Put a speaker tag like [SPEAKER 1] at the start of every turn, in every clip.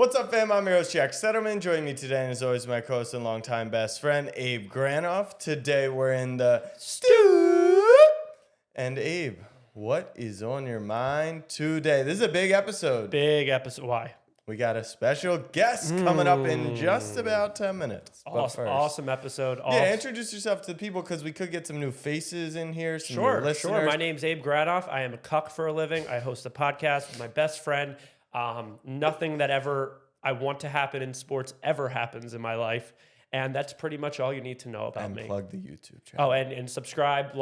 [SPEAKER 1] What's up, fam? I'm your host, Jack Setterman. Joining me today, and as always, my co-host and longtime best friend, Abe Granoff. Today, we're in the stew. And Abe, what is on your mind today? This is a big episode.
[SPEAKER 2] Big episode. Why?
[SPEAKER 1] We got a special guest coming up in just about 10 minutes.
[SPEAKER 2] Awesome episode.
[SPEAKER 1] Yeah, introduce yourself to the people because we could get some new faces in here. Some new listeners.
[SPEAKER 2] Sure. My name's Abe Granoff. I am a cuck for a living. I host a podcast with my best friend. Nothing that ever I want to happen in sports ever happens in my life. And that's pretty much all you need to know about me.
[SPEAKER 1] And plug the YouTube channel.
[SPEAKER 2] Oh, and subscribe,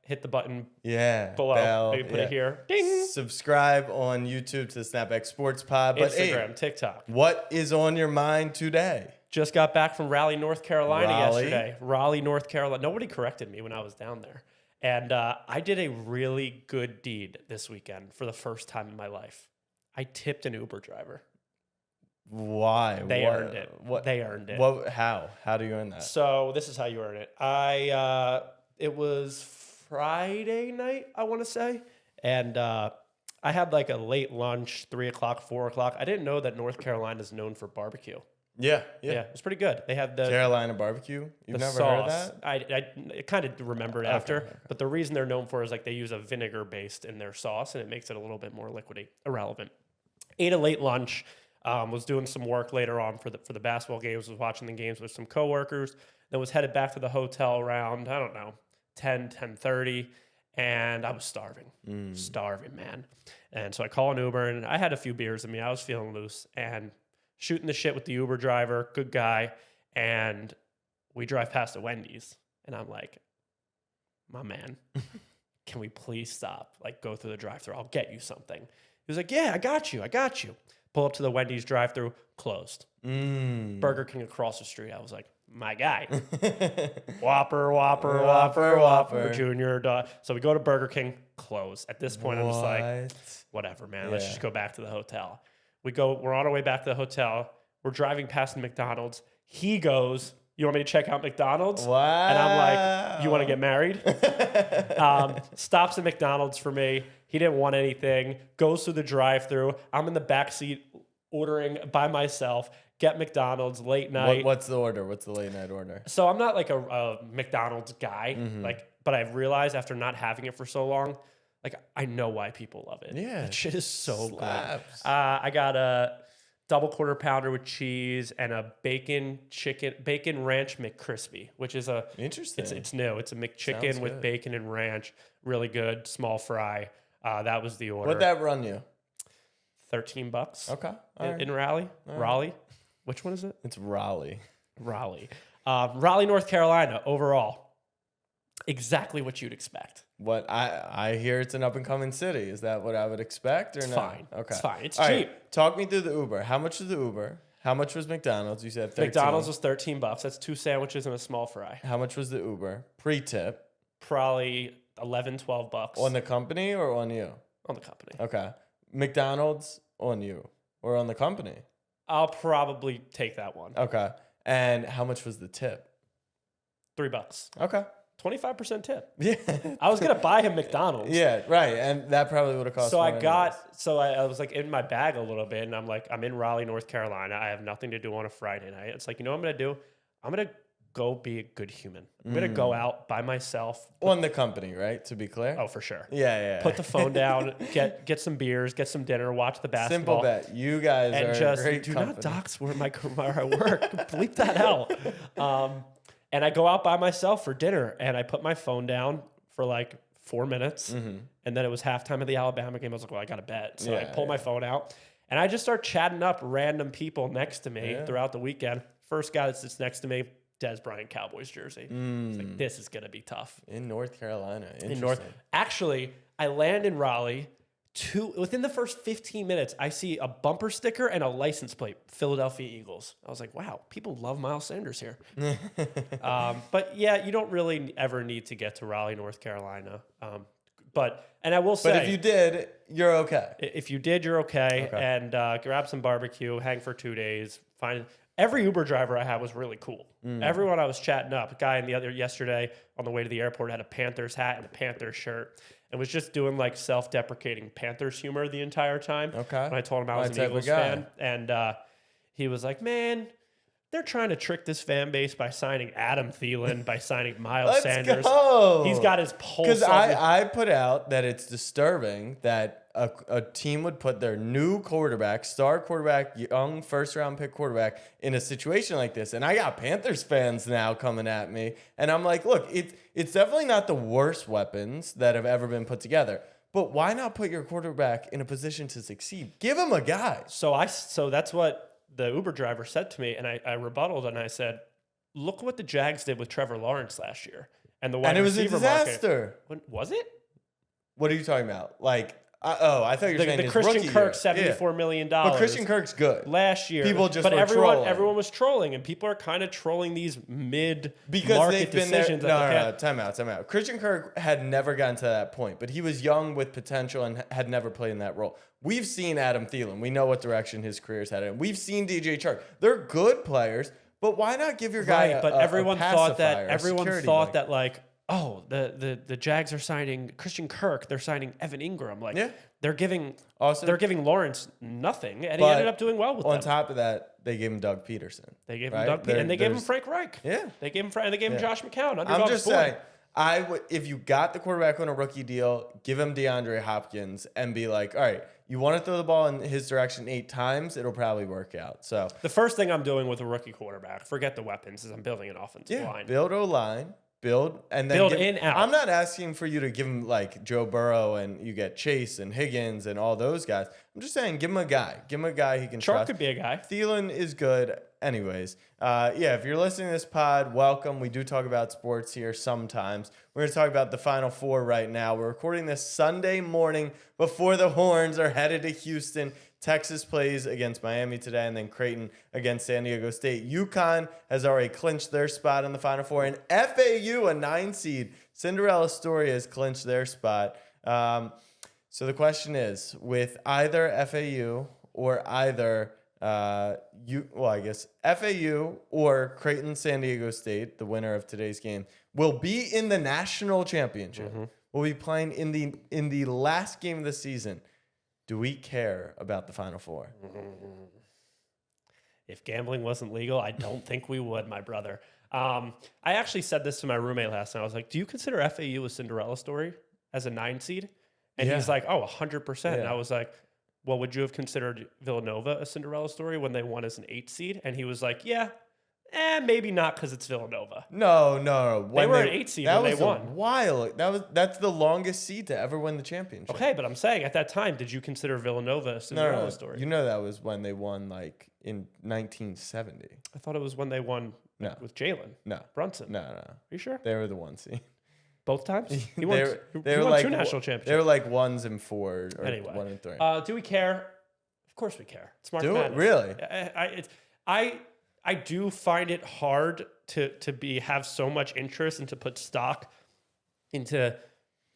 [SPEAKER 2] hit the button
[SPEAKER 1] below.
[SPEAKER 2] Bell, maybe put it here. Ding.
[SPEAKER 1] Subscribe on YouTube to the Snapback Sports Pod. But
[SPEAKER 2] Instagram, TikTok.
[SPEAKER 1] What is on your mind today?
[SPEAKER 2] Just got back from Raleigh, North Carolina yesterday. Raleigh, North Carolina. Nobody corrected me when I was down there. And I did a really good deed this weekend for the first time in my life. I tipped an Uber driver.
[SPEAKER 1] Why?
[SPEAKER 2] They earned it. They earned it.
[SPEAKER 1] How? How do you earn that?
[SPEAKER 2] So this is how you earn it. It was Friday night, I want to say. And I had like a late lunch, 3 o'clock, 4 o'clock. I didn't know that North Carolina is known for barbecue.
[SPEAKER 1] Yeah.
[SPEAKER 2] It was pretty good. They had the
[SPEAKER 1] Carolina barbecue. You've never
[SPEAKER 2] sauce.
[SPEAKER 1] heard of that?
[SPEAKER 2] I kind of remembered after, but the reason they're known for is like they use a vinegar based in their sauce, and it makes it a little bit more liquidy. Irrelevant. Ate a late lunch. Was doing some work later on for the basketball games. Was watching the games with some coworkers. Then was headed back to the hotel around 10:30, and I was starving. Starving, man. And so I call an Uber, and I had a few beers in me. I was feeling loose and shooting the shit with the Uber driver, good guy. And we drive past a Wendy's, and I'm like, my man, can we please stop? Like, go through the drive-thru. I'll get you something. He was like, yeah, I got you. Pull up to the Wendy's drive-thru, closed. Burger King across the street. I was like, my guy. Whopper. Junior. So we go to Burger King, close. At this point, I'm just like, whatever, man. Let's just go back to the hotel. We're on our way back to the hotel. We're driving past the McDonald's. He goes, you want me to check out McDonald's?
[SPEAKER 1] Wow.
[SPEAKER 2] And I'm like, you want to get married? Stops at McDonald's for me. He didn't want anything. Goes through the drive-thru. I'm in the back seat ordering by myself. Get McDonald's late night.
[SPEAKER 1] What's the order? What's the late night order?
[SPEAKER 2] So I'm not like a McDonald's guy, but I've realized after not having it for so long, I know why people love it.
[SPEAKER 1] Yeah,
[SPEAKER 2] that shit is so
[SPEAKER 1] slaps.
[SPEAKER 2] good. I got a double quarter pounder with cheese and a bacon ranch McCrispy, which is
[SPEAKER 1] interesting.
[SPEAKER 2] It's new. It's a McChicken with bacon and ranch. Really good. Small fry. That was the order.
[SPEAKER 1] What'd that run you?
[SPEAKER 2] $13.
[SPEAKER 1] Okay.
[SPEAKER 2] In Raleigh. Right. Raleigh. Which one is it?
[SPEAKER 1] It's Raleigh.
[SPEAKER 2] Raleigh, North Carolina. Overall, exactly what you'd expect.
[SPEAKER 1] What I hear, it's an up and coming city. Is that what I would expect, or
[SPEAKER 2] it's
[SPEAKER 1] no?
[SPEAKER 2] Fine.
[SPEAKER 1] Okay,
[SPEAKER 2] it's fine. It's
[SPEAKER 1] all
[SPEAKER 2] cheap.
[SPEAKER 1] Right. Talk me through the Uber. How much is the Uber? How much was McDonald's? You said 13.
[SPEAKER 2] McDonald's was $13. That's 2 sandwiches and a small fry.
[SPEAKER 1] How much was the Uber pre-tip?
[SPEAKER 2] Probably $11, $12.
[SPEAKER 1] On the company or on you?
[SPEAKER 2] On the company.
[SPEAKER 1] Okay. McDonald's on you or on the company?
[SPEAKER 2] I'll probably take that one.
[SPEAKER 1] Okay. And how much was the tip?
[SPEAKER 2] $3.
[SPEAKER 1] Okay.
[SPEAKER 2] 25% tip.
[SPEAKER 1] Yeah.
[SPEAKER 2] I was gonna buy him McDonald's.
[SPEAKER 1] Yeah, right. And that probably would have cost.
[SPEAKER 2] So I was like in my bag a little bit, and I'm like, I'm in Raleigh, North Carolina. I have nothing to do on a Friday night. It's like, you know what I'm gonna do? I'm gonna go be a good human. I'm gonna go out by myself.
[SPEAKER 1] On the company, right? To be clear.
[SPEAKER 2] Oh, for sure.
[SPEAKER 1] Yeah.
[SPEAKER 2] Put the phone down, get some beers, get some dinner, watch the basketball.
[SPEAKER 1] Simple bet. You guys
[SPEAKER 2] and
[SPEAKER 1] are
[SPEAKER 2] just
[SPEAKER 1] great
[SPEAKER 2] do
[SPEAKER 1] company.
[SPEAKER 2] not dox where I work. Bleep that out. And I go out by myself for dinner, and I put my phone down for like 4 minutes, and then it was halftime of the Alabama game. I was like, well, I got to bet. So I pull my phone out, and I just start chatting up random people next to me throughout the weekend. First guy that sits next to me, Des Bryant Cowboys jersey. It's like, this is going to be tough.
[SPEAKER 1] In North Carolina.
[SPEAKER 2] Actually, I land in Raleigh. Within the first 15 minutes, I see a bumper sticker and a license plate, Philadelphia Eagles. I was like, wow, people love Miles Sanders here. But yeah, you don't really ever need to get to Raleigh, North Carolina. And I will say,
[SPEAKER 1] but if you did, you're okay.
[SPEAKER 2] If you did, you're okay. And grab some barbecue, hang for 2 days. Every Uber driver I had was really cool. Everyone I was chatting up, a guy yesterday on the way to the airport had a Panthers hat and a Panthers shirt. And was just doing like self-deprecating Panthers humor the entire time.
[SPEAKER 1] Okay.
[SPEAKER 2] And I told him I was an Eagles fan. And he was like, man, they're trying to trick this fan base by signing Adam Thielen, by signing Miles Sanders.
[SPEAKER 1] Go.
[SPEAKER 2] He's got his pulse.
[SPEAKER 1] Because I put out that it's disturbing that a team would put their new quarterback, star quarterback, young first-round pick quarterback in a situation like this. And I got Panthers fans now coming at me. And I'm like, look, it's definitely not the worst weapons that have ever been put together. But why not put your quarterback in a position to succeed? Give him a guy.
[SPEAKER 2] So that's what the Uber driver said to me, and I rebutted, and I said, look what the Jags did with Trevor Lawrence last year. And the wide receiver market.
[SPEAKER 1] And it was a disaster.
[SPEAKER 2] Was it?
[SPEAKER 1] What are you talking about? Like, I thought you were saying
[SPEAKER 2] the Christian Kirk $74 million.
[SPEAKER 1] But Christian Kirk's good.
[SPEAKER 2] Last year.
[SPEAKER 1] People just
[SPEAKER 2] but
[SPEAKER 1] were trolling.
[SPEAKER 2] Everyone was trolling, and people are kind of trolling these mid-market decisions.
[SPEAKER 1] No, time out. Christian Kirk had never gotten to that point, but he was young with potential and had never played in that role. We've seen Adam Thielen. We know what direction his career's headed in. We've seen DJ Chark. They're good players, but why not give your guy
[SPEAKER 2] everyone thought that like, oh, the Jags are signing Christian Kirk. They're signing Evan Ingram. Like, they're giving Lawrence nothing, and he ended up doing well with them.
[SPEAKER 1] On top of that, they gave him Doug Peterson.
[SPEAKER 2] They gave him Doug Peterson, and they gave him Frank Reich.
[SPEAKER 1] Yeah,
[SPEAKER 2] they gave him Josh McCown.
[SPEAKER 1] I'm just saying, if you got the quarterback on a rookie deal, give him DeAndre Hopkins and be like, all right, you want to throw the ball in his direction 8 times, it'll probably work out. So
[SPEAKER 2] the first thing I'm doing with a rookie quarterback, forget the weapons, is I'm building an offensive line.
[SPEAKER 1] Build O-line. Build and then out. I'm not asking for you to give him like Joe Burrow and you get Chase and Higgins and all those guys. I'm just saying, give him a guy. Give him a guy he can trust.
[SPEAKER 2] Chark could be a guy.
[SPEAKER 1] Thielen is good. Anyways, if you're listening to this pod, welcome. We do talk about sports here sometimes. We're going to talk about the Final Four right now. We're recording this Sunday morning before the Horns are headed to Houston. Texas plays against Miami today, and then Creighton against San Diego State. UConn has already clinched their spot in the Final Four, and FAU, a 9 seed, Cinderella story, has clinched their spot. So the question is, with either FAU or either FAU or Creighton San Diego State, the winner of today's game, will be in the national championship. Will be playing in the last game of the season. Do we care about the Final Four?
[SPEAKER 2] If gambling wasn't legal, I don't think we would, my brother. I actually said this to my roommate last night. I was like, do you consider FAU a Cinderella story as a 9 seed? And he's like, oh, 100%. Yeah. And I was like, well, would you have considered Villanova a Cinderella story when they won as an 8 seed? And he was like, yeah. Maybe not because it's Villanova.
[SPEAKER 1] No.
[SPEAKER 2] They were an 8 seed when they won.
[SPEAKER 1] That's the longest seed to ever win the championship.
[SPEAKER 2] Okay, but I'm saying at that time, did you consider Villanova a Cinderella story?
[SPEAKER 1] You know that was when they won, like, in 1970.
[SPEAKER 2] I thought it was when they won with Jalen.
[SPEAKER 1] No.
[SPEAKER 2] Brunson.
[SPEAKER 1] No.
[SPEAKER 2] Are you sure?
[SPEAKER 1] They were the 1 seed.
[SPEAKER 2] Both times? He won
[SPEAKER 1] like
[SPEAKER 2] 2 national championships.
[SPEAKER 1] They were like 1s and 4, or
[SPEAKER 2] anyway,
[SPEAKER 1] 1 and 3.
[SPEAKER 2] Do we care? Of course we care. It's March
[SPEAKER 1] Madness.
[SPEAKER 2] Do it? Really? I do find it hard to have so much interest and to put stock into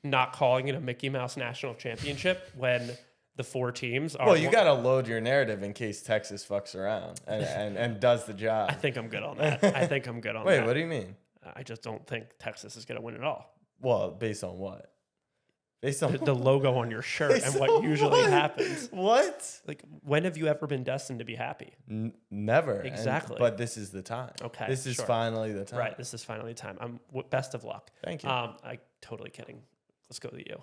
[SPEAKER 2] not calling it a Mickey Mouse national championship when the 4 teams are.
[SPEAKER 1] Well, you got to load your narrative in case Texas fucks around and does the job.
[SPEAKER 2] I think I'm good on that.
[SPEAKER 1] Wait, what do you mean?
[SPEAKER 2] I just don't think Texas is going to win it all.
[SPEAKER 1] Well, based on what? Based on
[SPEAKER 2] the logo on your shirt and what usually happens.
[SPEAKER 1] What?
[SPEAKER 2] Like, when have you ever been destined to be happy?
[SPEAKER 1] Never.
[SPEAKER 2] Exactly.
[SPEAKER 1] But this is the time.
[SPEAKER 2] Okay.
[SPEAKER 1] This is finally the time.
[SPEAKER 2] Right. This is finally the time. Best of luck.
[SPEAKER 1] Thank you.
[SPEAKER 2] I totally kidding. Let's go to you.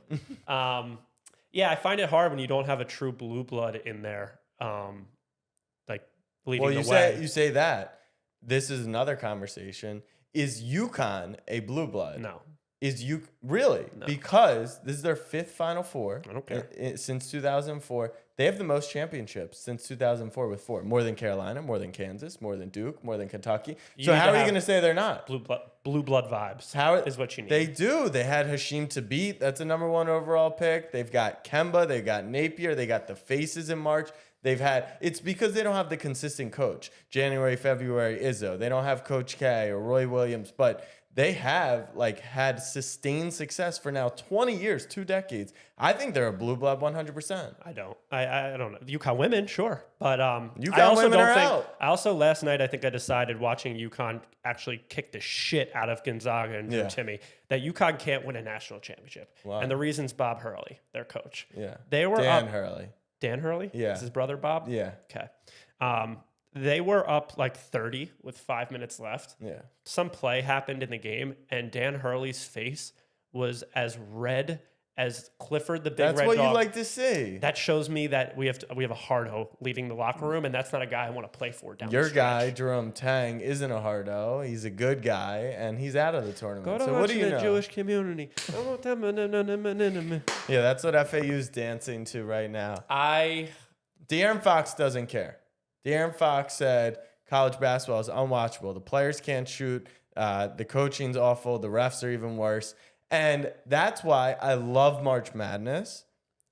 [SPEAKER 2] I find it hard when you don't have a true blue blood in there, like leading the way.
[SPEAKER 1] You say that. This is another conversation. Is UConn a blue blood?
[SPEAKER 2] No.
[SPEAKER 1] Is you really? No. Because this is their 5th Final Four.
[SPEAKER 2] I don't care.
[SPEAKER 1] Since 2004. They have the most championships since 2004 with 4. More than Carolina, more than Kansas, more than Duke, more than Kentucky. So how are you going to say they're not?
[SPEAKER 2] Blue blood vibes is what you need.
[SPEAKER 1] They do. They had Hasheem Thabit. That's a number 1 overall pick. They've got Kemba. They've got Napier. They got the faces in March. It's because they don't have the consistent coach. January, February, Izzo. They don't have Coach K or Roy Williams, but they have had sustained success for now 20 years, 2 decades. I think they're a blue blood 100%.
[SPEAKER 2] I don't. I don't know. UConn women, sure, but
[SPEAKER 1] UConn women are out.
[SPEAKER 2] I also last night I think I decided watching UConn actually kick the shit out of Gonzaga and Drew Timme that UConn can't win a national championship. Wow. And the reason's Bob Hurley, their coach.
[SPEAKER 1] Yeah.
[SPEAKER 2] They were
[SPEAKER 1] Dan Hurley.
[SPEAKER 2] Dan Hurley?
[SPEAKER 1] Yeah.
[SPEAKER 2] Is his brother Bob?
[SPEAKER 1] Yeah.
[SPEAKER 2] Okay. They were up like 30 with 5 minutes left.
[SPEAKER 1] Yeah.
[SPEAKER 2] Some play happened in the game, and Dan Hurley's face was as red as Clifford the big
[SPEAKER 1] That's
[SPEAKER 2] red
[SPEAKER 1] what
[SPEAKER 2] dog.
[SPEAKER 1] you like to see.
[SPEAKER 2] That shows me that we have a hard-o leaving the locker room, and that's not a guy I want to play for down
[SPEAKER 1] Your
[SPEAKER 2] the stretch.
[SPEAKER 1] guy, Jerome Tang, isn't a hardo. He's a good guy, and he's out of the tournament.
[SPEAKER 2] Go to
[SPEAKER 1] so what do you
[SPEAKER 2] the
[SPEAKER 1] know?
[SPEAKER 2] Jewish community.
[SPEAKER 1] Yeah, that's what FAU's dancing to right now. De'Aaron Fox doesn't care. De'Aaron Fox said college basketball is unwatchable. The players can't shoot. The coaching's awful. The refs are even worse. And that's why I love March Madness.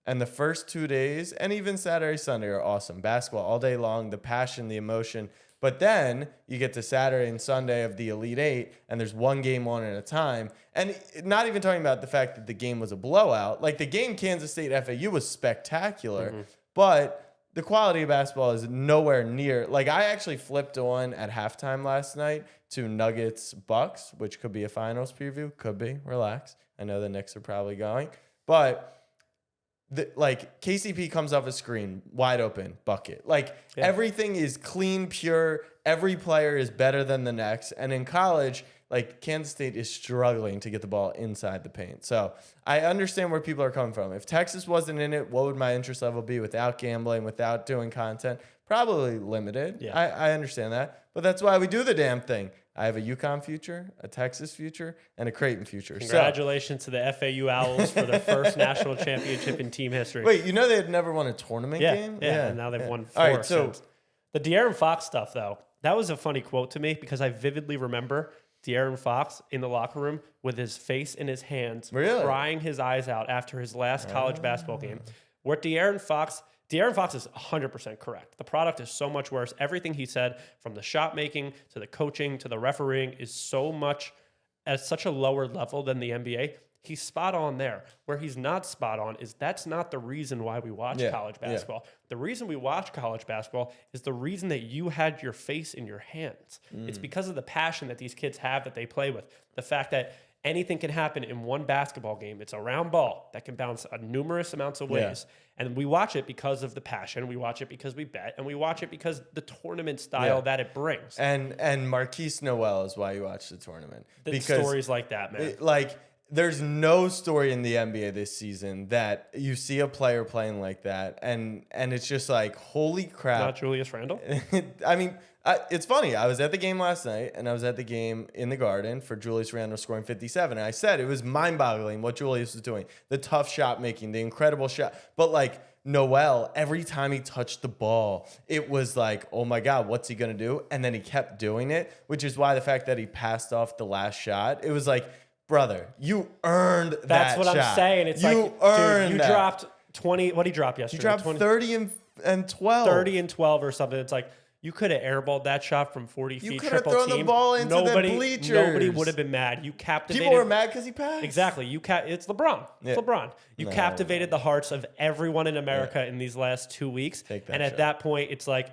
[SPEAKER 1] And the first 2 days, and even Saturday, Sunday, are awesome. Basketball all day long, the passion, the emotion. But then you get to Saturday and Sunday of the Elite Eight, and there's one game on at a time. And not even talking about the fact that the game was a blowout. Like, the game Kansas State FAU was spectacular. Mm-hmm. But the quality of basketball is nowhere near. Like, I actually flipped on at halftime last night to Nuggets Bucks, which could be a finals preview. Could be. Relax. I know the Knicks are probably going. But KCP comes off a screen, wide open, bucket. Everything is clean, pure. Every player is better than the next. And in college, Kansas State is struggling to get the ball inside the paint. So I understand where people are coming from. If Texas wasn't in it, what would my interest level be without gambling, without doing content? Probably limited. Yeah. I understand that. But that's why we do the damn thing. I have a UConn future, a Texas future, and a Creighton future.
[SPEAKER 2] Congratulations to the FAU Owls for their first national championship in team history.
[SPEAKER 1] Wait, they had never won a tournament game?
[SPEAKER 2] Yeah, and now they've won 4. All right, so the De'Aaron Fox stuff, though, that was a funny quote to me because I vividly remember De'Aaron Fox in the locker room with his face in his hands, crying his eyes out after his last college basketball game. Where De'Aaron Fox is 100% correct. The product is so much worse. Everything he said, from the shot making to the coaching to the refereeing, is so much at such a lower level than the NBA. He's spot on there. Where he's not spot on is that's not the reason why we watch college basketball. Yeah. The reason we watch college basketball is the reason that you had your face in your hands. It's because of the passion that these kids have that they play with. The fact that anything can happen in one basketball game. It's a round ball that can bounce numerous amounts of ways. Yeah. And we watch it because of the passion. We watch it because we bet. And we watch it because the tournament style that it brings.
[SPEAKER 1] And Marquise Noel is why you watch the tournament.
[SPEAKER 2] Because stories like that, man.
[SPEAKER 1] There's no story in the NBA this season that you see a player playing like that. And it's just like, holy crap.
[SPEAKER 2] Not Julius Randle?
[SPEAKER 1] I mean, it's funny. I was at the game last night, and I was at the game in the Garden for Julius Randle scoring 57. And I said it was mind-boggling what Julius was doing. The tough shot making, the incredible shot. But Noel, every time he touched the ball, it was like, oh my God, what's he going to do? And then he kept doing it, which is why the fact that he passed off the last shot, it was like, brother, you earned that shot.
[SPEAKER 2] That's what I'm saying. It's
[SPEAKER 1] you earned
[SPEAKER 2] you
[SPEAKER 1] that.
[SPEAKER 2] Dropped 20. What did he drop yesterday?
[SPEAKER 1] He dropped 30 and 12.
[SPEAKER 2] 30 and 12 or something. It's like, you could have airballed that shot from 40 feet.
[SPEAKER 1] You could have thrown the ball into the bleachers.
[SPEAKER 2] Nobody would have been mad. You captivated.
[SPEAKER 1] People were mad because he passed.
[SPEAKER 2] Exactly. It's LeBron. It's LeBron. You captivated the hearts of everyone in America in these last 2 weeks. And at that point, it's like,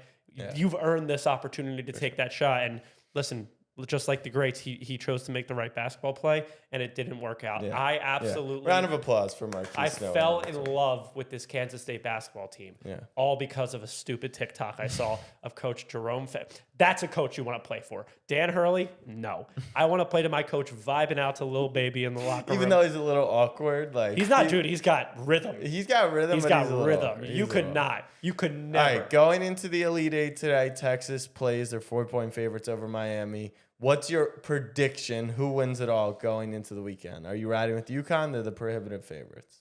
[SPEAKER 2] you've earned this opportunity to take that shot. And listen, just like the greats, he chose to make the right basketball play, and it didn't work out.
[SPEAKER 1] Yeah.
[SPEAKER 2] I absolutely...
[SPEAKER 1] Round of applause for Marquise
[SPEAKER 2] I
[SPEAKER 1] Noel.
[SPEAKER 2] fell in love with this Kansas State basketball team, all because of a stupid TikTok I saw of Coach Jerome. That's a coach you want to play for. Dan Hurley? No. I want to play to my coach vibing out to Lil Baby in the locker room.
[SPEAKER 1] Even though he's a little awkward.
[SPEAKER 2] He's not, dude. He's got rhythm.
[SPEAKER 1] He's got rhythm.
[SPEAKER 2] He's got rhythm. You could not. You could never.
[SPEAKER 1] All right, going into the Elite Eight today, Texas plays their 4-point favorites over Miami. What's your prediction? Who wins it all going into the weekend? Are you riding with UConn? They're the prohibitive favorites.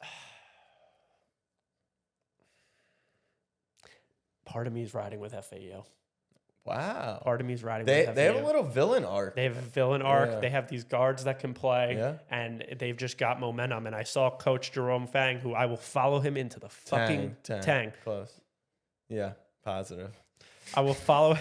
[SPEAKER 2] Part of me is riding with FAU.
[SPEAKER 1] Wow.
[SPEAKER 2] Part of me is riding with FAU.
[SPEAKER 1] They have a little villain arc.
[SPEAKER 2] They have a villain arc. Yeah. They have these guards that can play, and they've just got momentum. And I saw Coach Jerome Fang, who I will follow him into the fucking tang.
[SPEAKER 1] Close. Yeah, positive.
[SPEAKER 2] I will follow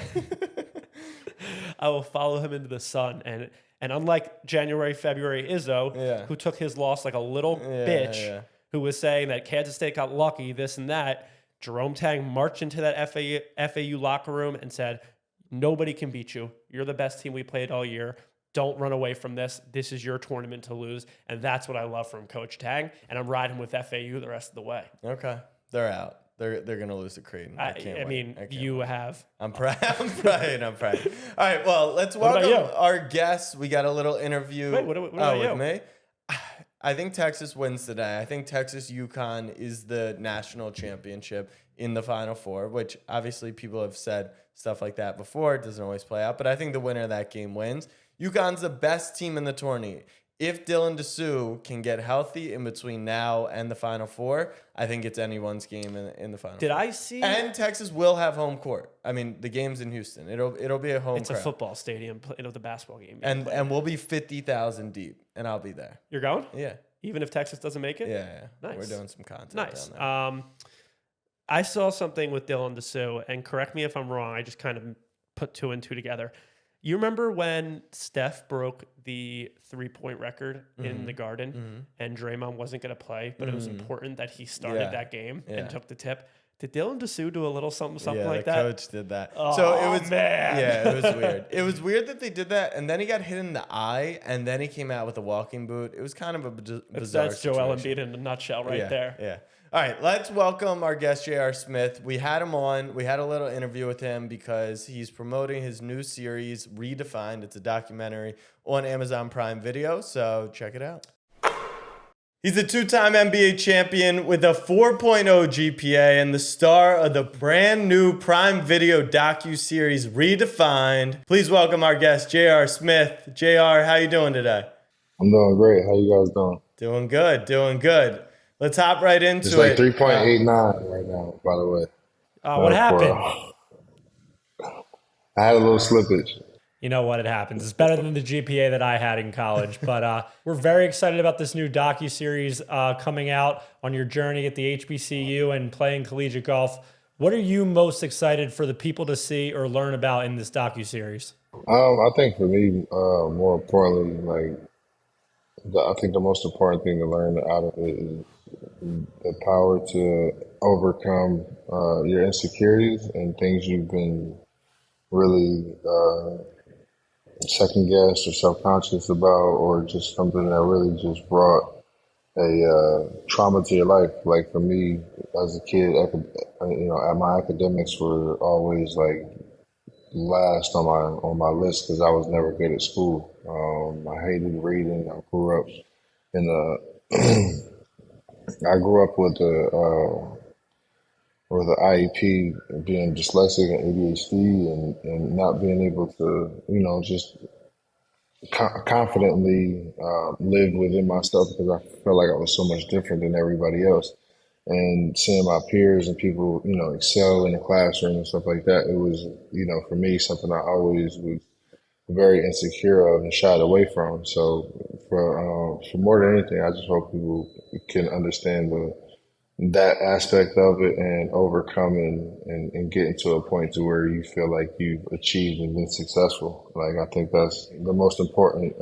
[SPEAKER 2] I will follow him into the sun. And unlike January, February Izzo, who took his loss like a little bitch, who was saying that Kansas State got lucky, this and that, Jerome Tang marched into that FAU locker room and said, nobody can beat you. You're the best team we played all year. Don't run away from this. This is your tournament to lose. And that's what I love from Coach Tang. And I'm riding with FAU the rest of the way.
[SPEAKER 1] Okay. They're out. They're gonna lose to Creighton. I can't
[SPEAKER 2] I
[SPEAKER 1] wait.
[SPEAKER 2] mean,
[SPEAKER 1] I can't
[SPEAKER 2] you
[SPEAKER 1] wait.
[SPEAKER 2] have.
[SPEAKER 1] I'm proud. I'm praying. I'm praying. All right. Well, let's
[SPEAKER 2] What about
[SPEAKER 1] welcome
[SPEAKER 2] you?
[SPEAKER 1] our guests. We got a little interview.
[SPEAKER 2] Wait, what about
[SPEAKER 1] with
[SPEAKER 2] you?
[SPEAKER 1] me? I think Texas wins today. I think Texas UConn is the national championship in the Final Four, which obviously people have said stuff like that before. It doesn't always play out, but I think the winner of that game wins. UConn's the best team in the tourney. If Dylan Dessou can get healthy in between now and the Final Four, I think it's anyone's game in the Final Four.
[SPEAKER 2] Did I see?
[SPEAKER 1] And Texas will have home court. I mean, the game's in Houston. It'll be a home
[SPEAKER 2] It's
[SPEAKER 1] crowd.
[SPEAKER 2] a football stadium. The basketball game.
[SPEAKER 1] And we'll be 50,000 deep, and I'll be there.
[SPEAKER 2] You're going?
[SPEAKER 1] Yeah.
[SPEAKER 2] Even if Texas doesn't make it?
[SPEAKER 1] Yeah.
[SPEAKER 2] Nice.
[SPEAKER 1] We're doing some content
[SPEAKER 2] Nice.
[SPEAKER 1] down there.
[SPEAKER 2] I saw something with Dylan Dessou, and correct me if I'm wrong. I just kind of put 2 and 2 together. You remember when Steph broke the 3-point record in the Garden, and Draymond wasn't going to play, but it was important that he started that game and took the tip? Did Dylan Dessou do a little something like that?
[SPEAKER 1] Yeah, the coach did that.
[SPEAKER 2] Oh,
[SPEAKER 1] so it was
[SPEAKER 2] man.
[SPEAKER 1] Yeah, it was weird. It was weird that they did that, and then he got hit in the eye, and then he came out with a walking boot. It was kind of a bizarre
[SPEAKER 2] That's Joel
[SPEAKER 1] situation.
[SPEAKER 2] Embiid in a nutshell right there.
[SPEAKER 1] Yeah. All right, let's welcome our guest, J.R. Smith. We had him on. We had a little interview with him because he's promoting his new series, Redefined. It's a documentary on Amazon Prime Video, so check it out. He's a 2-time NBA champion with a 4.0 GPA and the star of the brand new Prime Video docuseries Redefined. Please welcome our guest, J.R. Smith. J.R., how you doing today?
[SPEAKER 3] I'm doing great. How you guys doing?
[SPEAKER 1] Doing good. Let's hop right into
[SPEAKER 3] It's like
[SPEAKER 1] it.
[SPEAKER 3] 3.89 right now, by the way.
[SPEAKER 2] What happened?
[SPEAKER 3] I had a little slippage.
[SPEAKER 4] You know what? It happens. It's better than the GPA that I had in college. But we're very excited about this new docuseries coming out on your journey at the HBCU and playing collegiate golf. What are you most excited for the people to see or learn about in this docuseries?
[SPEAKER 3] I think for me, more importantly, I think the most important thing to learn out of it is the power to overcome your insecurities and things you've been really second guessed or self-conscious about, or just something that really just brought a trauma to your life. Like for me, as a kid, my academics were always like last on my list because I was never good at school. I hated reading. I grew up with an IEP, being dyslexic and ADHD, and not being able to, just confidently live within myself because I felt like I was so much different than everybody else. And seeing my peers and people, excel in the classroom and stuff like that, it was, for me, something I always was very insecure of and shied away from. So for more than anything, I just hope people can understand that aspect of it and overcome and get into a point to where you feel like you've achieved and been successful. Like, I think that's the most important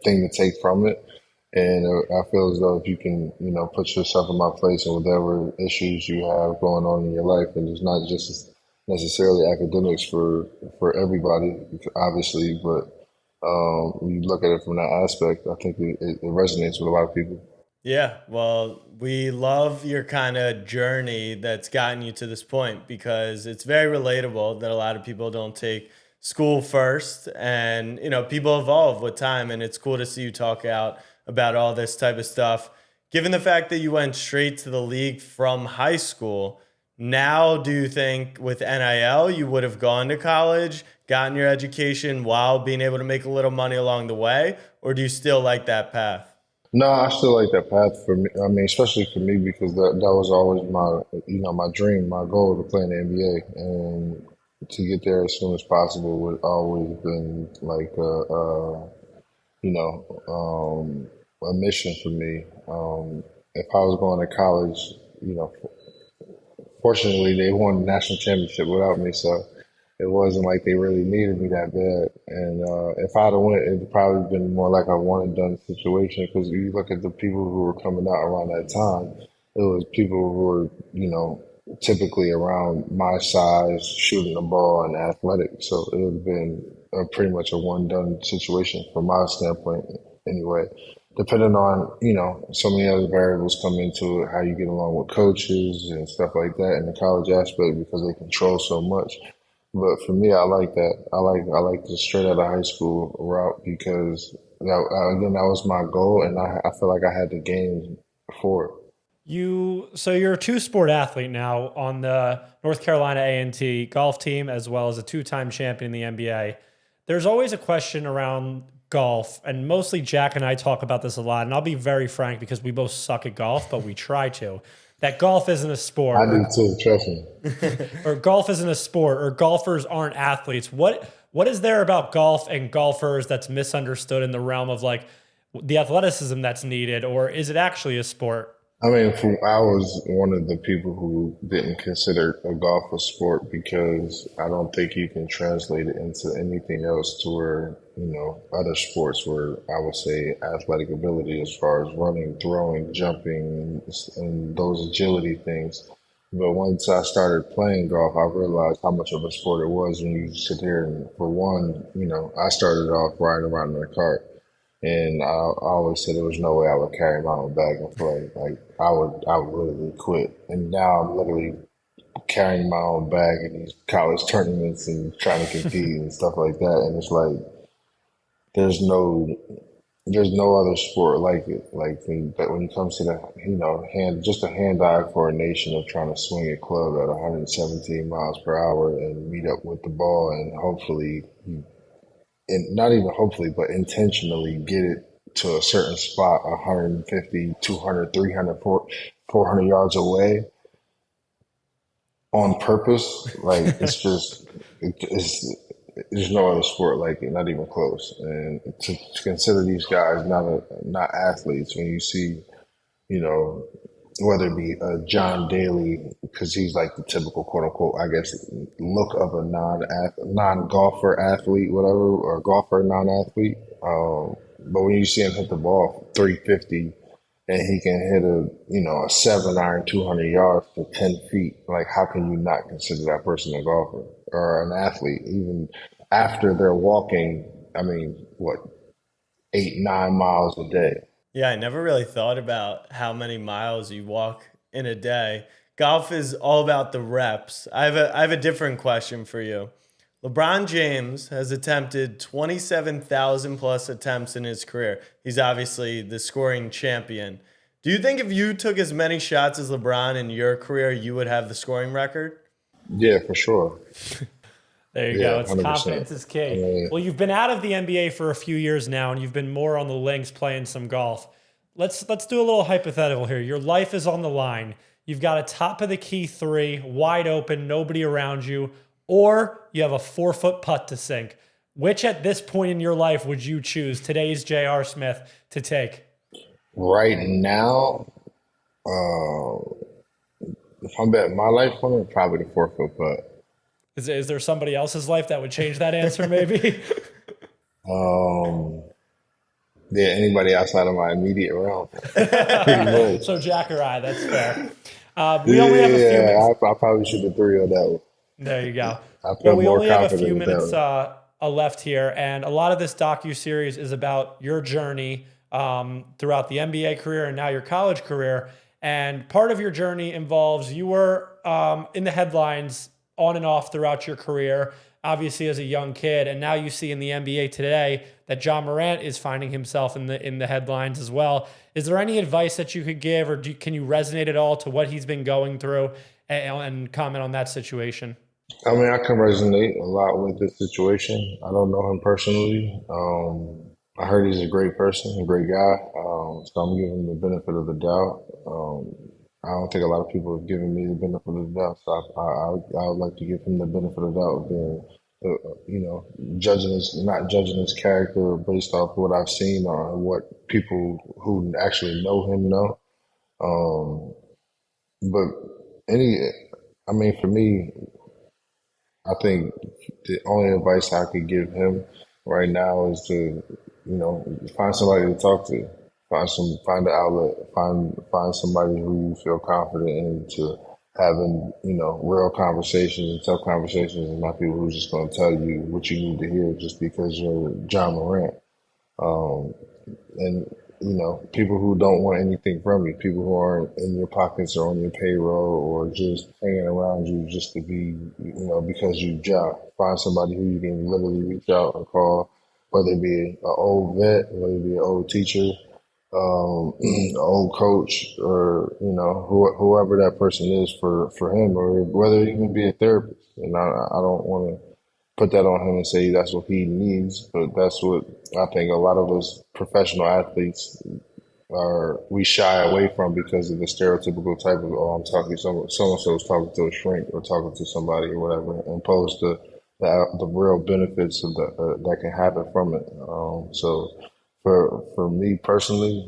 [SPEAKER 3] thing to take from it. And I feel as though if you can, put yourself in my place and whatever issues you have going on in your life, and it's not just necessarily academics for everybody, obviously, but when you look at it from that aspect, I think it resonates with a lot of people.
[SPEAKER 1] Yeah, well, we love your kind of journey that's gotten you to this point because it's very relatable that a lot of people don't take school first, and people evolve with time, and it's cool to see you talk out about all this type of stuff. Given the fact that you went straight to the league from high school, now do you think with NIL you would have gone to college, gotten your education while being able to make a little money along the way, or do you still like that path?
[SPEAKER 3] No, I still like that path for me. I mean, especially for me because that was always my dream, my goal to play in the NBA, and to get there as soon as possible would always been like a mission for me. If I was going to college, fortunately they won the national championship without me, so it wasn't like they really needed me that bad. And if I'd have went, it'd probably been more like a one and done situation. Because you look at the people who were coming out around that time, it was people who were, typically around my size, shooting the ball and athletic. So it would have been pretty much a one done situation from my standpoint, anyway. depending on, so many other variables come into it, how you get along with coaches and stuff like that in the college aspect because they control so much. But for me, I like that. I like the straight out of high school route because again, that was my goal, and I feel like I had the game for it.
[SPEAKER 4] So you're a two-sport athlete now on the North Carolina A&T golf team, as well as a two-time champion in the NBA. There's always a question around golf, and mostly Jack and I talk about this a lot, and I'll be very frank because we both suck at golf, but we try to. That golf isn't a sport.
[SPEAKER 3] I do too, trust me.
[SPEAKER 4] Or golf isn't a sport, or golfers aren't athletes. What is there about golf and golfers that's misunderstood in the realm of like the athleticism that's needed, or is it actually a sport?
[SPEAKER 3] I mean, I was one of the people who didn't consider a golf a sport because I don't think you can translate it into anything else to where, other sports where I would say athletic ability as far as running, throwing, jumping, and those agility things. But once I started playing golf, I realized how much of a sport it was when you sit here and for one, I started off riding around in a cart. And I always said there was no way I would carry my own bag and play. Like I would literally quit. And now I'm literally carrying my own bag in these college tournaments and trying to compete and stuff like that. And it's like there's no other sport like it. But when it comes to the hand-eye coordination of trying to swing a club at 117 miles per hour and meet up with the ball and hopefully and not even hopefully, but intentionally get it to a certain spot 150, 200, 300, 400 yards away on purpose. Like there's no other sport like it, not even close. And to consider these guys not athletes when you see, whether it be John Daly, because he's like the typical quote unquote, I guess, look of a non-golfer athlete, whatever, or golfer non-athlete. But when you see him hit the ball 350 and he can hit a 7-iron 200 yards to 10 feet, like how can you not consider that person a golfer or an athlete? Even after they're walking, 8-9 miles a day.
[SPEAKER 1] Yeah, I never really thought about how many miles you walk in a day. Golf is all about the reps. I have a different question for you. LeBron James has attempted 27,000 plus attempts in his career. He's obviously the scoring champion. Do you think if you took as many shots as LeBron in your career, you would have the scoring record?
[SPEAKER 3] Yeah, for sure.
[SPEAKER 4] There you go. It's
[SPEAKER 3] 100%.
[SPEAKER 4] confidence is key.
[SPEAKER 3] Yeah.
[SPEAKER 4] Well, you've been out of the NBA for a few years now, and you've been more on the links playing some golf. Let's do a little hypothetical here. Your life is on the line. You've got a top of the key three, wide open, nobody around you, or you have a 4-foot putt to sink. Which at this point in your life would you choose today's J.R. Smith to take?
[SPEAKER 3] Right now, if I'm betting my life on it, probably the 4-foot putt.
[SPEAKER 4] Is there somebody else's life that would change that answer maybe?
[SPEAKER 3] Yeah, anybody outside of my immediate realm. Pretty much.
[SPEAKER 4] So Jack or I, that's fair. We only have a few minutes.
[SPEAKER 3] I probably should have 3 on that one.
[SPEAKER 4] There you go.
[SPEAKER 3] I feel
[SPEAKER 4] We
[SPEAKER 3] more
[SPEAKER 4] only have a
[SPEAKER 3] confident
[SPEAKER 4] few
[SPEAKER 3] with
[SPEAKER 4] minutes
[SPEAKER 3] that
[SPEAKER 4] left here, and a lot of this docuseries is about your journey throughout the NBA career and now your college career. And part of your journey involves you were in the headlines on and off throughout your career, obviously as a young kid, and now you see in the NBA today that John Morant is finding himself in the headlines as well. Is there any advice that you could give, or can you resonate at all to what he's been going through and comment on that situation?
[SPEAKER 3] I mean, I can resonate a lot with this situation. I don't know him personally. I heard he's a great person, a great guy. So I'm giving him the benefit of the doubt. I don't think a lot of people have given me the benefit of the doubt. So I would like to give him the benefit of the doubt, being, not judging his character based off what I've seen or what people who actually know him know. For me, I think the only advice I could give him right now is to, find somebody to talk to, find an outlet, find somebody who you feel confident in to having, real conversations and tough conversations, and not people who's just going to tell you what you need to hear just because you're John Morant. And people who don't want anything from you, people who aren't in your pockets or on your payroll or just hanging around you just to be, because you job. Find somebody who you can literally reach out and call, whether it be an old vet, whether it be an old teacher, an old coach, or whoever that person is for him, or whether it even be a therapist. And I don't want to put that on him and say that's what he needs, but that's what I think a lot of us professional athletes we shy away from because of the stereotypical type of, oh, I'm talking to so-and-so's talking to a shrink or talking to somebody or whatever, opposed to the real benefits of that can happen from it. So for me personally,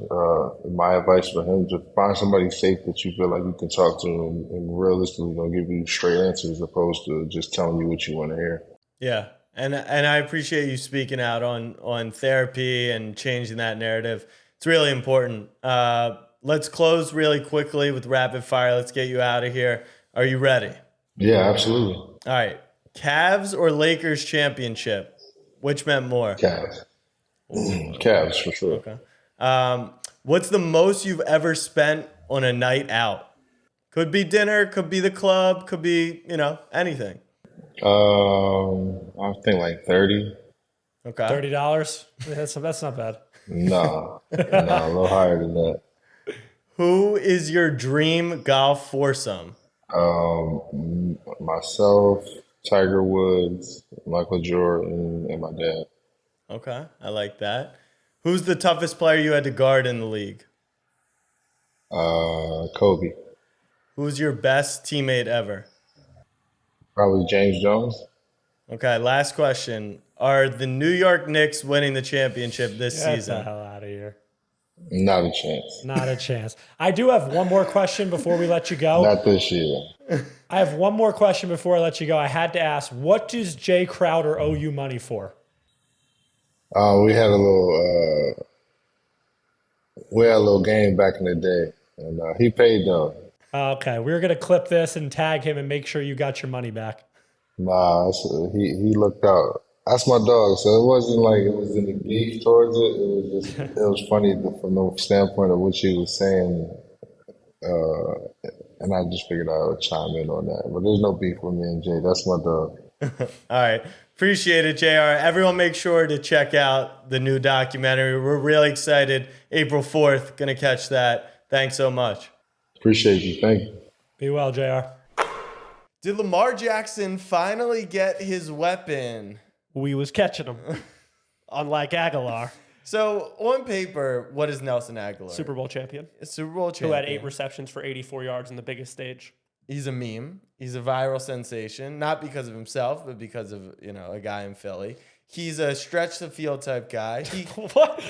[SPEAKER 3] my advice for him to find somebody safe that you feel like you can talk to and realistically gonna give you straight answers as opposed to just telling you what you want to hear.
[SPEAKER 1] Yeah. And I appreciate you speaking out on therapy and changing that narrative. It's really important. Let's close really quickly with rapid fire. Let's get you out of here. Are you ready?
[SPEAKER 3] Yeah, absolutely.
[SPEAKER 1] All right. Cavs or Lakers championship? Which meant more?
[SPEAKER 3] Cavs. Cavs for sure.
[SPEAKER 1] Okay. What's the most you've ever spent on a night out? Could be dinner, could be the club, could be, anything.
[SPEAKER 3] I think like 30.
[SPEAKER 1] Okay.
[SPEAKER 4] $30. That's not bad.
[SPEAKER 3] No, a little higher than that.
[SPEAKER 1] Who is your dream golf foursome?
[SPEAKER 3] Myself, Tiger Woods, Michael Jordan, and my dad.
[SPEAKER 1] Okay, I like that. Who's the toughest player you had to guard in the league?
[SPEAKER 3] Kobe.
[SPEAKER 1] Who's your best teammate ever?
[SPEAKER 3] Probably James Jones.
[SPEAKER 1] Okay, last question. Are the New York Knicks winning the championship this
[SPEAKER 4] Get
[SPEAKER 1] season?
[SPEAKER 4] the hell out of here.
[SPEAKER 3] Not a chance.
[SPEAKER 4] Not a chance. I do have one more question before we let you go.
[SPEAKER 3] Not this year.
[SPEAKER 4] I have one more question before I let you go. I had to ask, what does Jay Crowder owe you money for?
[SPEAKER 3] We had a little game back in the day, and he paid though.
[SPEAKER 4] Okay, we're going to clip this and tag him and make sure you got your money back.
[SPEAKER 3] Nah, he looked out. That's my dog, so it wasn't like it was any beef towards it. It was funny from the standpoint of what she was saying, and I just figured I would chime in on that. But there's no beef with me and Jay. That's my dog.
[SPEAKER 1] All right. Appreciate it, JR. Everyone make sure to check out the new documentary. We're really excited. April 4th, going to catch that. Thanks so much.
[SPEAKER 3] Appreciate you. Thank you.
[SPEAKER 4] Be well, JR.
[SPEAKER 1] Did Lamar Jackson finally get his weapon?
[SPEAKER 2] We was catching him, unlike Agholor,
[SPEAKER 1] So, on paper, what is Nelson Agholor?
[SPEAKER 2] Super Bowl champion,
[SPEAKER 1] A Super Bowl champion.
[SPEAKER 2] who had 8 receptions for 84 yards in the biggest stage.
[SPEAKER 1] He's a meme. He's a viral sensation, not because of himself, but because of, a guy in Philly. He's a stretch the field type guy.
[SPEAKER 2] What?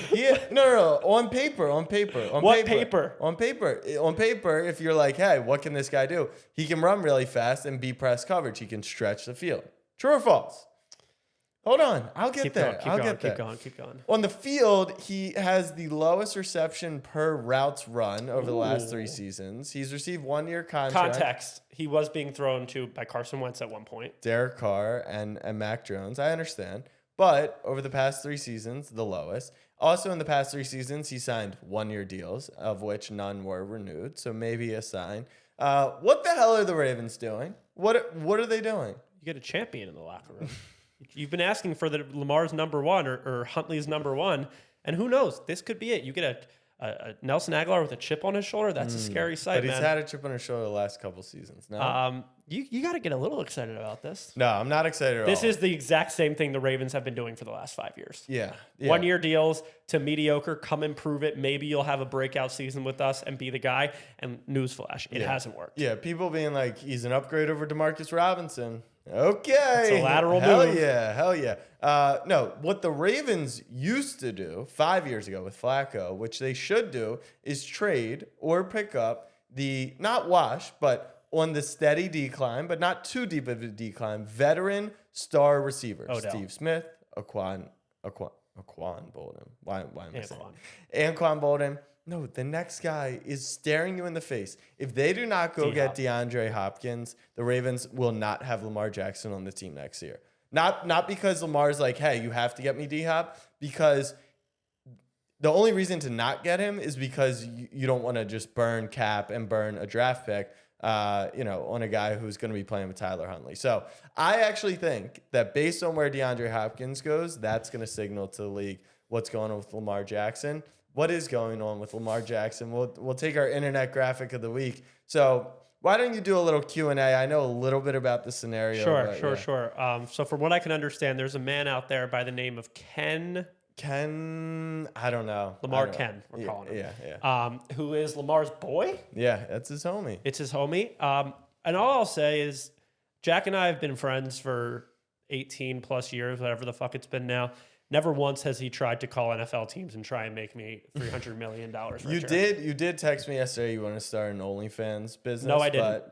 [SPEAKER 1] No. On paper.
[SPEAKER 2] What paper?
[SPEAKER 1] On paper, if you're like, hey, what can this guy do? He can run really fast and beat press coverage. He can stretch the field. True or false? Hold on. I'll get there.
[SPEAKER 2] Keep going.
[SPEAKER 1] On the field, he has the lowest reception per routes run over the last 3 seasons. He's received 1-year contract.
[SPEAKER 2] Context: he was being thrown to by Carson Wentz at one point.
[SPEAKER 1] Derek Carr and Mac Jones. I understand. But over the past 3 seasons, the lowest. Also in the past 3 seasons, he signed 1-year deals, of which none were renewed. So maybe a sign. What the hell are the Ravens doing? What are they doing?
[SPEAKER 2] You get a champion in the locker room. You've been asking for the Lamar's number 1 or Huntley's number 1, and who knows? This could be it. You get a Nelson Agholor with a chip on his shoulder. That's a scary sight,
[SPEAKER 1] But he's
[SPEAKER 2] man.
[SPEAKER 1] had a chip on his shoulder the last couple seasons. No,
[SPEAKER 2] You got to get a little excited about this.
[SPEAKER 1] no, I'm not excited at all.
[SPEAKER 2] This is the exact same thing the Ravens have been doing for the last 5 years.
[SPEAKER 1] Yeah.
[SPEAKER 2] 1-year deals to mediocre. Come and prove it. Maybe you'll have a breakout season with us and be the guy. And newsflash, it hasn't worked.
[SPEAKER 1] Yeah, people being like, he's an upgrade over Demarcus Robinson. Okay.
[SPEAKER 2] It's a lateral
[SPEAKER 1] hell
[SPEAKER 2] move.
[SPEAKER 1] Hell yeah. No, what the Ravens used to do 5 years ago with Flacco, which they should do, is trade or pick up the, not wash, but on the steady decline, but not too deep of a decline, veteran star receivers.
[SPEAKER 2] Odell.
[SPEAKER 1] Steve Smith, Anquan Bolden. Why am I saying
[SPEAKER 2] Anquan.
[SPEAKER 1] Anquan Bolden. No, the next guy is staring you in the face. If they do not go get DeAndre Hopkins, the Ravens will not have Lamar Jackson on the team next year. Not because Lamar's like, hey, you have to get me D-Hop, because the only reason to not get him is because you don't want to just burn cap and burn a draft pick, on a guy who's going to be playing with Tyler Huntley. So I actually think that based on where DeAndre Hopkins goes, that's going to signal to the league what's going on with Lamar Jackson. What is going on with Lamar Jackson? We'll take our internet graphic of the week. So why don't you do a little Q&A? I know a little bit about the scenario.
[SPEAKER 2] Sure. So from what I can understand, there's a man out there by the name of Ken, I don't know. Lamar Ken, we're calling him.
[SPEAKER 1] Yeah.
[SPEAKER 2] Who is Lamar's boy?
[SPEAKER 1] Yeah, that's his homie.
[SPEAKER 2] It's his homie. And all I'll say is Jack and I have been friends for 18 plus years, whatever the fuck it's been now. Never once has he tried to call NFL teams and try and make me $300 million richer.
[SPEAKER 1] You did text me yesterday you want to start an OnlyFans business.
[SPEAKER 2] No, I didn't.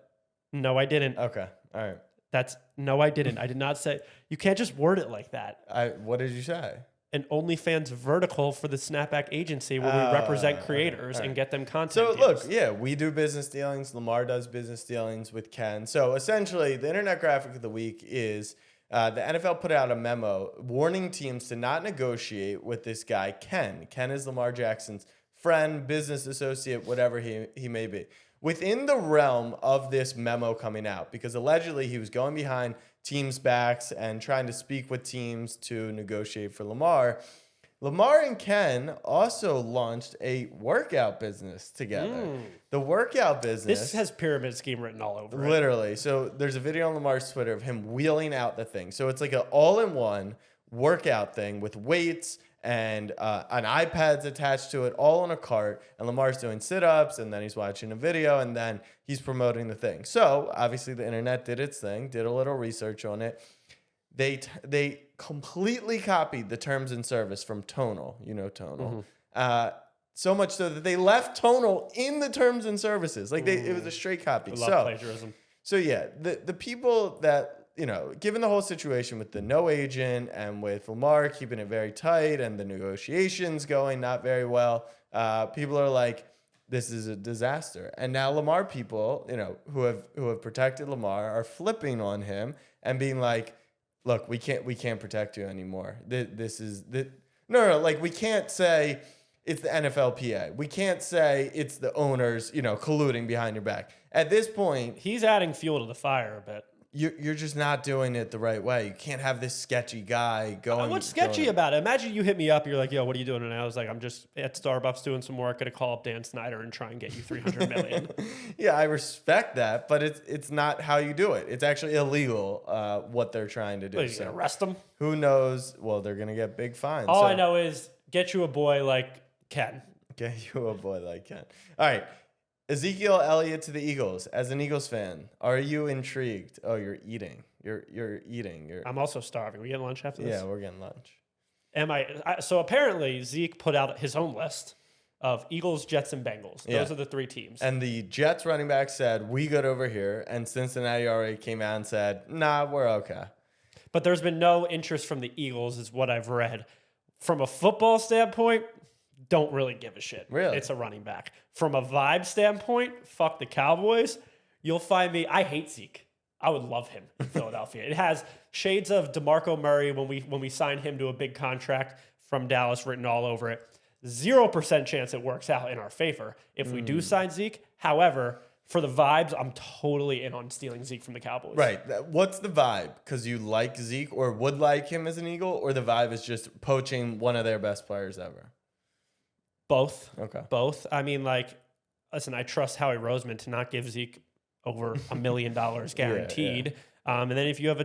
[SPEAKER 2] No, I didn't.
[SPEAKER 1] Okay. All right.
[SPEAKER 2] No, I didn't. I did not say. You can't just word it like that.
[SPEAKER 1] What did you say?
[SPEAKER 2] An OnlyFans vertical for the Snapback agency where we represent creators and get them content.
[SPEAKER 1] So
[SPEAKER 2] deals.
[SPEAKER 1] look, we do business dealings. Lamar does business dealings with Ken. So essentially, the internet graphic of the week is the NFL put out a memo warning teams to not negotiate with this guy, Ken. Ken is Lamar Jackson's friend, business associate, whatever he may be. Within the realm of this memo coming out, because allegedly he was going behind teams' backs and trying to speak with teams to negotiate for Lamar. Lamar and Ken also launched a workout business together. The workout business.
[SPEAKER 2] This has pyramid scheme written all over it.
[SPEAKER 1] Literally. So there's a video on Lamar's Twitter of him wheeling out the thing. So it's like an all-in-one workout thing with weights and an iPad's attached to it, all on a cart. And Lamar's doing sit-ups, and then he's watching a video, and then he's promoting the thing. So obviously the internet did its thing, did a little research on it. They completely copied the terms and service from Tonal. You know Tonal. So much so that they left Tonal in the terms and services. Like it was a straight copy.
[SPEAKER 2] I love plagiarism.
[SPEAKER 1] So yeah, the people that, given the whole situation with the no agent and with Lamar keeping it very tight and the negotiations going not very well, people are like, this is a disaster. And now Lamar people, who have protected Lamar are flipping on him and being like, look, we can't protect you anymore. Like we can't say it's the NFLPA. We can't say it's the owners, colluding behind your back. At this point,
[SPEAKER 2] he's adding fuel to the fire a bit.
[SPEAKER 1] You're just not doing it the right way. You can't have this sketchy guy going.
[SPEAKER 2] What's sketchy about it? Imagine you hit me up. You're like, yo, what are you doing? And I was like, I'm just at Starbucks doing some work. Gonna call up Dan Snyder and try and get you $300 million.
[SPEAKER 1] Yeah, I respect that, but it's not how you do it. It's actually illegal. What they're trying to do.
[SPEAKER 2] What, are you gonna arrest them?
[SPEAKER 1] Who knows? Well, they're gonna get big fines.
[SPEAKER 2] All I know is get you a boy like Ken.
[SPEAKER 1] Get you a boy like Ken. All right. Ezekiel Elliott to the Eagles. As an Eagles fan, are you intrigued? Oh, you're eating. You're eating.
[SPEAKER 2] I'm also starving. We getting lunch after this?
[SPEAKER 1] Yeah, we're getting lunch.
[SPEAKER 2] So apparently Zeke put out his own list of Eagles, Jets, and Bengals. Those are the three teams.
[SPEAKER 1] And the Jets running back said, we good over here. And Cincinnati already came out and said, nah, we're okay.
[SPEAKER 2] But there's been no interest from the Eagles is what I've read. From a football standpoint, don't really give a shit.
[SPEAKER 1] Really?
[SPEAKER 2] It's a running back. From a vibe standpoint, fuck the Cowboys. You'll find me. I hate Zeke. I would love him in Philadelphia. It has shades of DeMarco Murray when we signed him to a big contract from Dallas written all over it. 0% chance it works out in our favor if we do sign Zeke. However, for the vibes, I'm totally in on stealing Zeke from the Cowboys.
[SPEAKER 1] Right. What's the vibe? Because you like Zeke or would like him as an Eagle, or the vibe is just poaching one of their best players ever?
[SPEAKER 2] Both.
[SPEAKER 1] Okay.
[SPEAKER 2] Both. I mean, listen, I trust Howie Roseman to not give Zeke over $1 million guaranteed. Yeah. And then if you have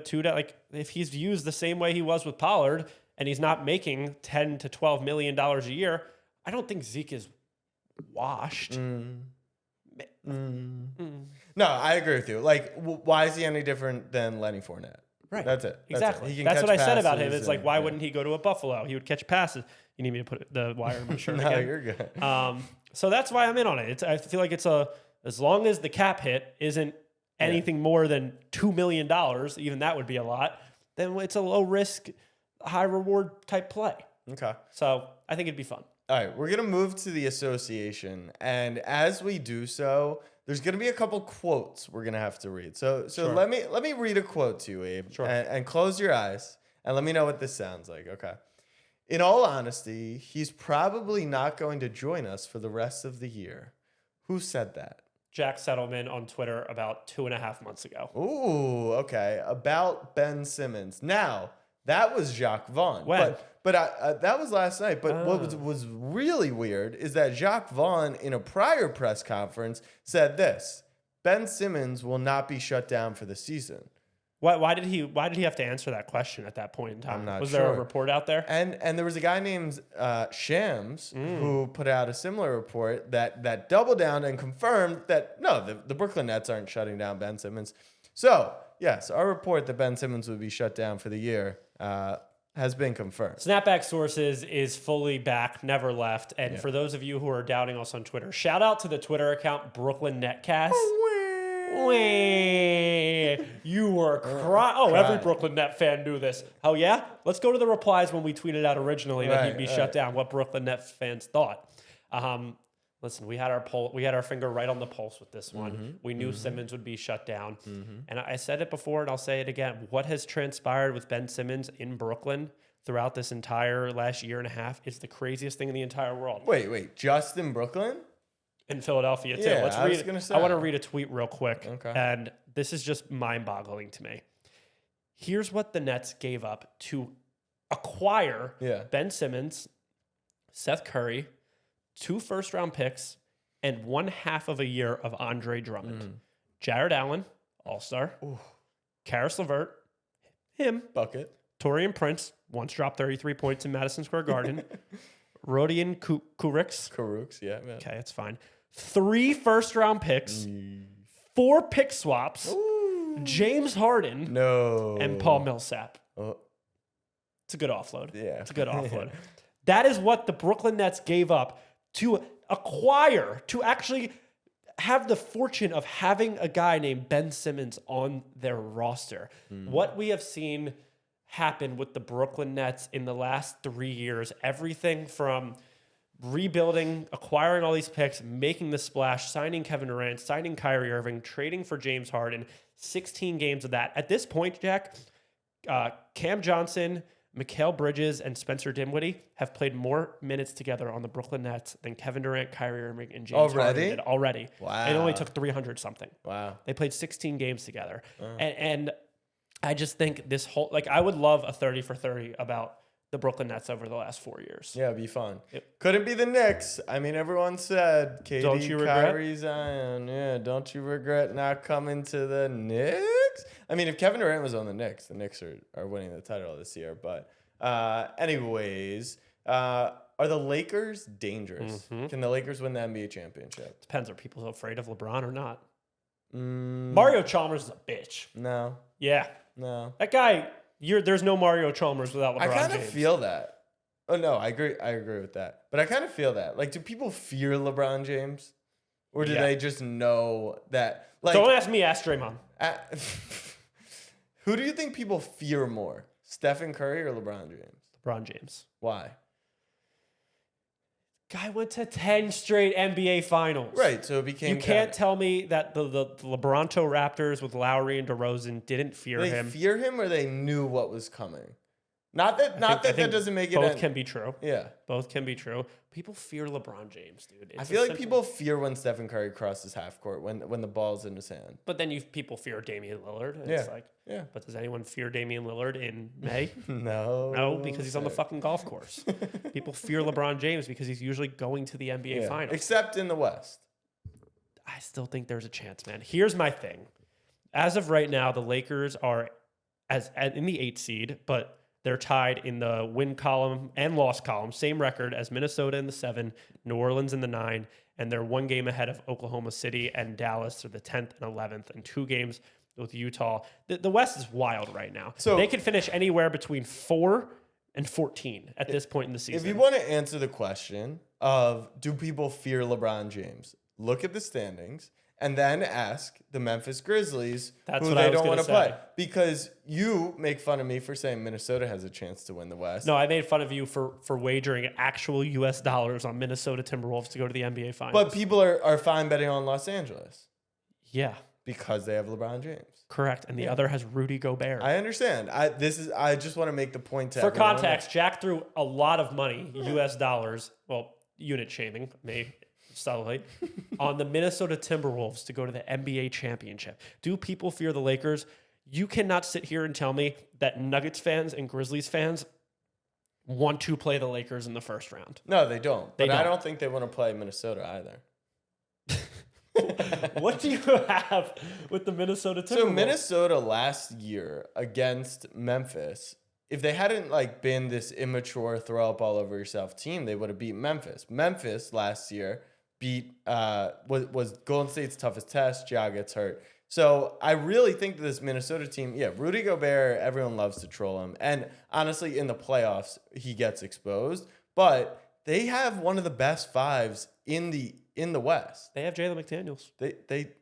[SPEAKER 2] if he's used the same way he was with Pollard and he's not making $10 to $12 million a year, I don't think Zeke is washed.
[SPEAKER 1] No, I agree with you. Why is he any different than Lenny Fournette?
[SPEAKER 2] Right.
[SPEAKER 1] That's it.
[SPEAKER 2] Exactly.
[SPEAKER 1] He can
[SPEAKER 2] That's
[SPEAKER 1] catch
[SPEAKER 2] what I said about him.
[SPEAKER 1] passes
[SPEAKER 2] It's like, why wouldn't he go to a Buffalo? He would catch passes. You need me to put the wire in my shirt
[SPEAKER 1] No,
[SPEAKER 2] again?
[SPEAKER 1] you're good.
[SPEAKER 2] So that's why I'm in on it. I feel like as long as the cap hit isn't anything more than $2 million, even that would be a lot, then it's a low risk, high reward type play.
[SPEAKER 1] Okay.
[SPEAKER 2] So I think it'd be fun.
[SPEAKER 1] All right, we're going to move to the association. And as we do so, there's going to be a couple quotes we're going to have to read. So
[SPEAKER 2] Sure.
[SPEAKER 1] let me read a quote to you, Abe.
[SPEAKER 2] Sure.
[SPEAKER 1] And close your eyes and let me know what this sounds like, okay? in all honesty, he's probably not going to join us for the rest of the year. Who said that?
[SPEAKER 2] Jack Settleman on Twitter about 2.5 months ago.
[SPEAKER 1] Ooh, okay. About Ben Simmons. Now, that was Jacques Vaughn.
[SPEAKER 2] When?
[SPEAKER 1] But that was last night. But what was really weird is that Jacques Vaughn, in a prior press conference, said this: Ben Simmons will not be shut down for the season.
[SPEAKER 2] Why did he have to answer that question at that point in time?
[SPEAKER 1] I'm not
[SPEAKER 2] was
[SPEAKER 1] sure.
[SPEAKER 2] there a report out there?
[SPEAKER 1] And there was a guy named Shams who put out a similar report that doubled down and confirmed that no, the Brooklyn Nets aren't shutting down Ben Simmons. So yes, our report that Ben Simmons would be shut down for the year has been confirmed.
[SPEAKER 2] Snapback Sources is fully back, never left. And for those of you who are doubting us on Twitter, shout out to the Twitter account Brooklyn Netcast. You were crying. Oh, every Brooklyn Net fan knew this. Oh, yeah? Let's go to the replies when we tweeted out originally that he'd be shut down, what Brooklyn Net fans thought. Listen, we had our finger right on the pulse with this one. We knew Simmons would be shut down. And I said it before and I'll say it again. What has transpired with Ben Simmons in Brooklyn throughout this entire last year and a half is the craziest thing in the entire world.
[SPEAKER 1] Wait, just in Brooklyn?
[SPEAKER 2] In Philadelphia, too.
[SPEAKER 1] Yeah,
[SPEAKER 2] Let's
[SPEAKER 1] I
[SPEAKER 2] read
[SPEAKER 1] was
[SPEAKER 2] it.
[SPEAKER 1] gonna say.
[SPEAKER 2] I want to read a tweet real quick.
[SPEAKER 1] Okay.
[SPEAKER 2] And this is just mind-boggling to me. Here's what the Nets gave up to acquire Ben Simmons, Seth Curry, 2 first-round picks, and 1/2 of a year of Andre Drummond. Jared Allen, all-star. Karis LeVert, him.
[SPEAKER 1] Bucket.
[SPEAKER 2] Taurean Prince, once dropped 33 points in Madison Square Garden. Rodion Kurucs.
[SPEAKER 1] Kurucs, yeah. Man.
[SPEAKER 2] Okay, it's fine. 3 first-round picks, 4 pick swaps, James Harden, and Paul Millsap. It's a good offload.
[SPEAKER 1] Yeah.
[SPEAKER 2] It's a good offload. That is what the Brooklyn Nets gave up to acquire, to actually have the fortune of having a guy named Ben Simmons on their roster. What we have seen happen with the Brooklyn Nets in the last 3 years, everything from rebuilding, acquiring all these picks, making the splash, signing Kevin Durant, signing Kyrie Irving, trading for James Harden, 16 games of that. At this point, Jack, Cam Johnson, Mikal Bridges, and Spencer Dinwiddie have played more minutes together on the Brooklyn Nets than Kevin Durant, Kyrie Irving, and James Harden did already.
[SPEAKER 1] Wow.
[SPEAKER 2] It only took 300 something.
[SPEAKER 1] Wow.
[SPEAKER 2] They played 16 games together. And I just think this whole, I would love a 30 for 30 about the Brooklyn Nets over the last 4 years.
[SPEAKER 1] Yeah, it'd be fun. Couldn't be the Knicks. I mean, everyone said KD, Kyrie, Zion. Yeah, don't you regret not coming to the Knicks? I mean, if Kevin Durant was on the Knicks are winning the title this year. But anyways, are the Lakers dangerous? Can the Lakers win the NBA championship?
[SPEAKER 2] Depends. Are people afraid of LeBron or not? Mario Chalmers is a bitch.
[SPEAKER 1] No.
[SPEAKER 2] Yeah.
[SPEAKER 1] No.
[SPEAKER 2] That guy, there's no Mario Chalmers without LeBron James.
[SPEAKER 1] I kind of feel that. Oh, no, I agree with that. But I kind of feel that. Do people fear LeBron James? Or do they just know that?
[SPEAKER 2] Don't ask me, ask Draymond.
[SPEAKER 1] Who do you think people fear more? Stephen Curry or LeBron James?
[SPEAKER 2] LeBron James.
[SPEAKER 1] Why?
[SPEAKER 2] Guy went to 10 straight NBA finals.
[SPEAKER 1] Right, so it became...
[SPEAKER 2] You can't tell me that the LeBronto Raptors with Lowry and DeRozan didn't fear him.
[SPEAKER 1] They fear him or they knew what was coming? Not that doesn't make it...
[SPEAKER 2] Both can be true.
[SPEAKER 1] Yeah.
[SPEAKER 2] Both can be true. People fear LeBron James, dude.
[SPEAKER 1] I feel like people fear when Stephen Curry crosses half court, when the ball's in his hand.
[SPEAKER 2] But then people fear Damian Lillard. And
[SPEAKER 1] Yeah.
[SPEAKER 2] It's but does anyone fear Damian Lillard in May?
[SPEAKER 1] No.
[SPEAKER 2] No, because he's on the fucking golf course. People fear LeBron James because he's usually going to the NBA Finals.
[SPEAKER 1] Except in the West.
[SPEAKER 2] I still think there's a chance, man. Here's my thing. As of right now, the Lakers are in the 8th seed, but they're tied in the win column and loss column, same record as Minnesota in the 7, New Orleans in the 9, and they're 1 game ahead of Oklahoma City and Dallas are the 10th and 11th, and 2 games with Utah. The West is wild right now. So they could finish anywhere between 4 and 14 at this point in the season.
[SPEAKER 1] If you want to answer the question of do people fear LeBron James, look at the standings and then ask the Memphis Grizzlies who they don't want to play. Because you make fun of me for saying Minnesota has a chance to win the West.
[SPEAKER 2] No, I made fun of you for wagering actual U.S. dollars on Minnesota Timberwolves to go to the NBA Finals.
[SPEAKER 1] But people are fine betting on Los Angeles.
[SPEAKER 2] Yeah.
[SPEAKER 1] Because they have LeBron James.
[SPEAKER 2] Correct. And the other has Rudy Gobert.
[SPEAKER 1] I understand. I just want to make the point to
[SPEAKER 2] For
[SPEAKER 1] everyone.
[SPEAKER 2] context, Jack threw a lot of money, US dollars, well, unit shaming, me, subtly, on the Minnesota Timberwolves to go to the NBA championship. Do people fear the Lakers? You cannot sit here and tell me that Nuggets fans and Grizzlies fans want to play the Lakers in the first round.
[SPEAKER 1] No, they don't.
[SPEAKER 2] They
[SPEAKER 1] But I
[SPEAKER 2] don't.
[SPEAKER 1] don't think they want to play Minnesota either.
[SPEAKER 2] What do you have with the Minnesota Timberwolves?
[SPEAKER 1] So Minnesota last year against Memphis, if they hadn't been this immature throw up all over yourself team, they would have beat Memphis. Memphis last year was Golden State's toughest test. Ja gets hurt. So I really think that this Minnesota team, Rudy Gobert, everyone loves to troll him. And honestly, in the playoffs, he gets exposed. But they have one of the best fives in the West.
[SPEAKER 2] They have Jalen McDaniels.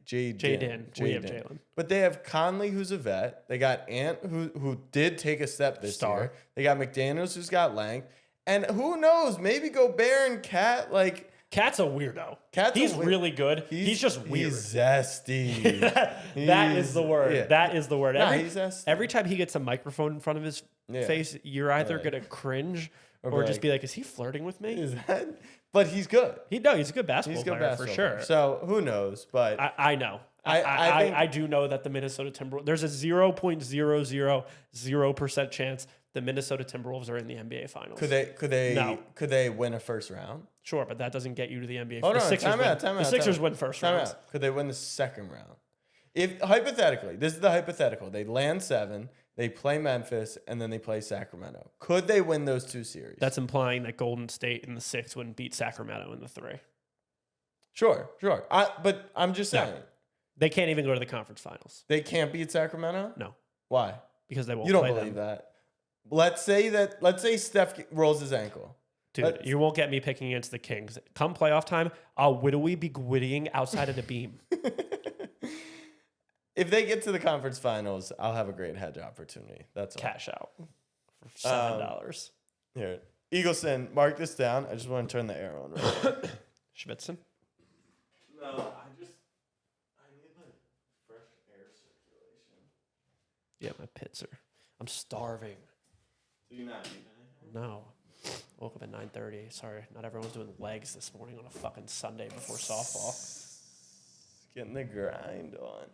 [SPEAKER 1] Jaden.
[SPEAKER 2] We have Jalen.
[SPEAKER 1] But they have Conley, who's a vet. They got Ant, who did take a step this year. They got McDaniels, who's got length. And who knows, maybe Gobert and Cat,
[SPEAKER 2] Cat's a weirdo.
[SPEAKER 1] Cat's
[SPEAKER 2] really good. He's just weird.
[SPEAKER 1] He's zesty.
[SPEAKER 2] That is the word.
[SPEAKER 1] Yeah.
[SPEAKER 2] That is the word.
[SPEAKER 1] He's zesty.
[SPEAKER 2] Every time he gets a microphone in front of his face, you're either going to cringe or just be like, is he flirting with me?
[SPEAKER 1] But he's good.
[SPEAKER 2] He's a good basketball player for sure.
[SPEAKER 1] So who knows? But
[SPEAKER 2] I know.
[SPEAKER 1] I think
[SPEAKER 2] I do know that the Minnesota Timberwolves, there's a 0.000% chance the Minnesota Timberwolves are in the NBA Finals.
[SPEAKER 1] Could they win a first round?
[SPEAKER 2] Sure, but that doesn't get you to the NBA.
[SPEAKER 1] Oh, no,
[SPEAKER 2] the Sixers win first round.
[SPEAKER 1] Could they win the second round? If hypothetically, this is the hypothetical, they land 7, they play Memphis, and then they play Sacramento. Could they win those 2 series?
[SPEAKER 2] That's implying that Golden State in the 6 wouldn't beat Sacramento in the 3.
[SPEAKER 1] Sure. But I'm just saying.
[SPEAKER 2] They can't even go to the conference finals.
[SPEAKER 1] They can't beat Sacramento?
[SPEAKER 2] No.
[SPEAKER 1] Why?
[SPEAKER 2] Because they won't
[SPEAKER 1] You don't
[SPEAKER 2] play
[SPEAKER 1] believe
[SPEAKER 2] them.
[SPEAKER 1] that. Let's say Steph rolls his ankle.
[SPEAKER 2] Dude, you won't get me picking against the Kings. Come playoff time, I'll widowy be gwiddying outside of the beam.
[SPEAKER 1] If they get to the conference finals, I'll have a great hedge opportunity. That's all.
[SPEAKER 2] Cash out for $7.
[SPEAKER 1] Here. Eagleson, mark this down. I just want to turn the air on right
[SPEAKER 2] Schmitzen?
[SPEAKER 1] No, I need fresh air circulation.
[SPEAKER 2] Yeah, my pits are. I'm starving.
[SPEAKER 1] Do you not eat anything?
[SPEAKER 2] No. Woke up at 9:30. Sorry, not everyone's doing legs this morning on a fucking Sunday before softball.
[SPEAKER 1] Getting the grind on.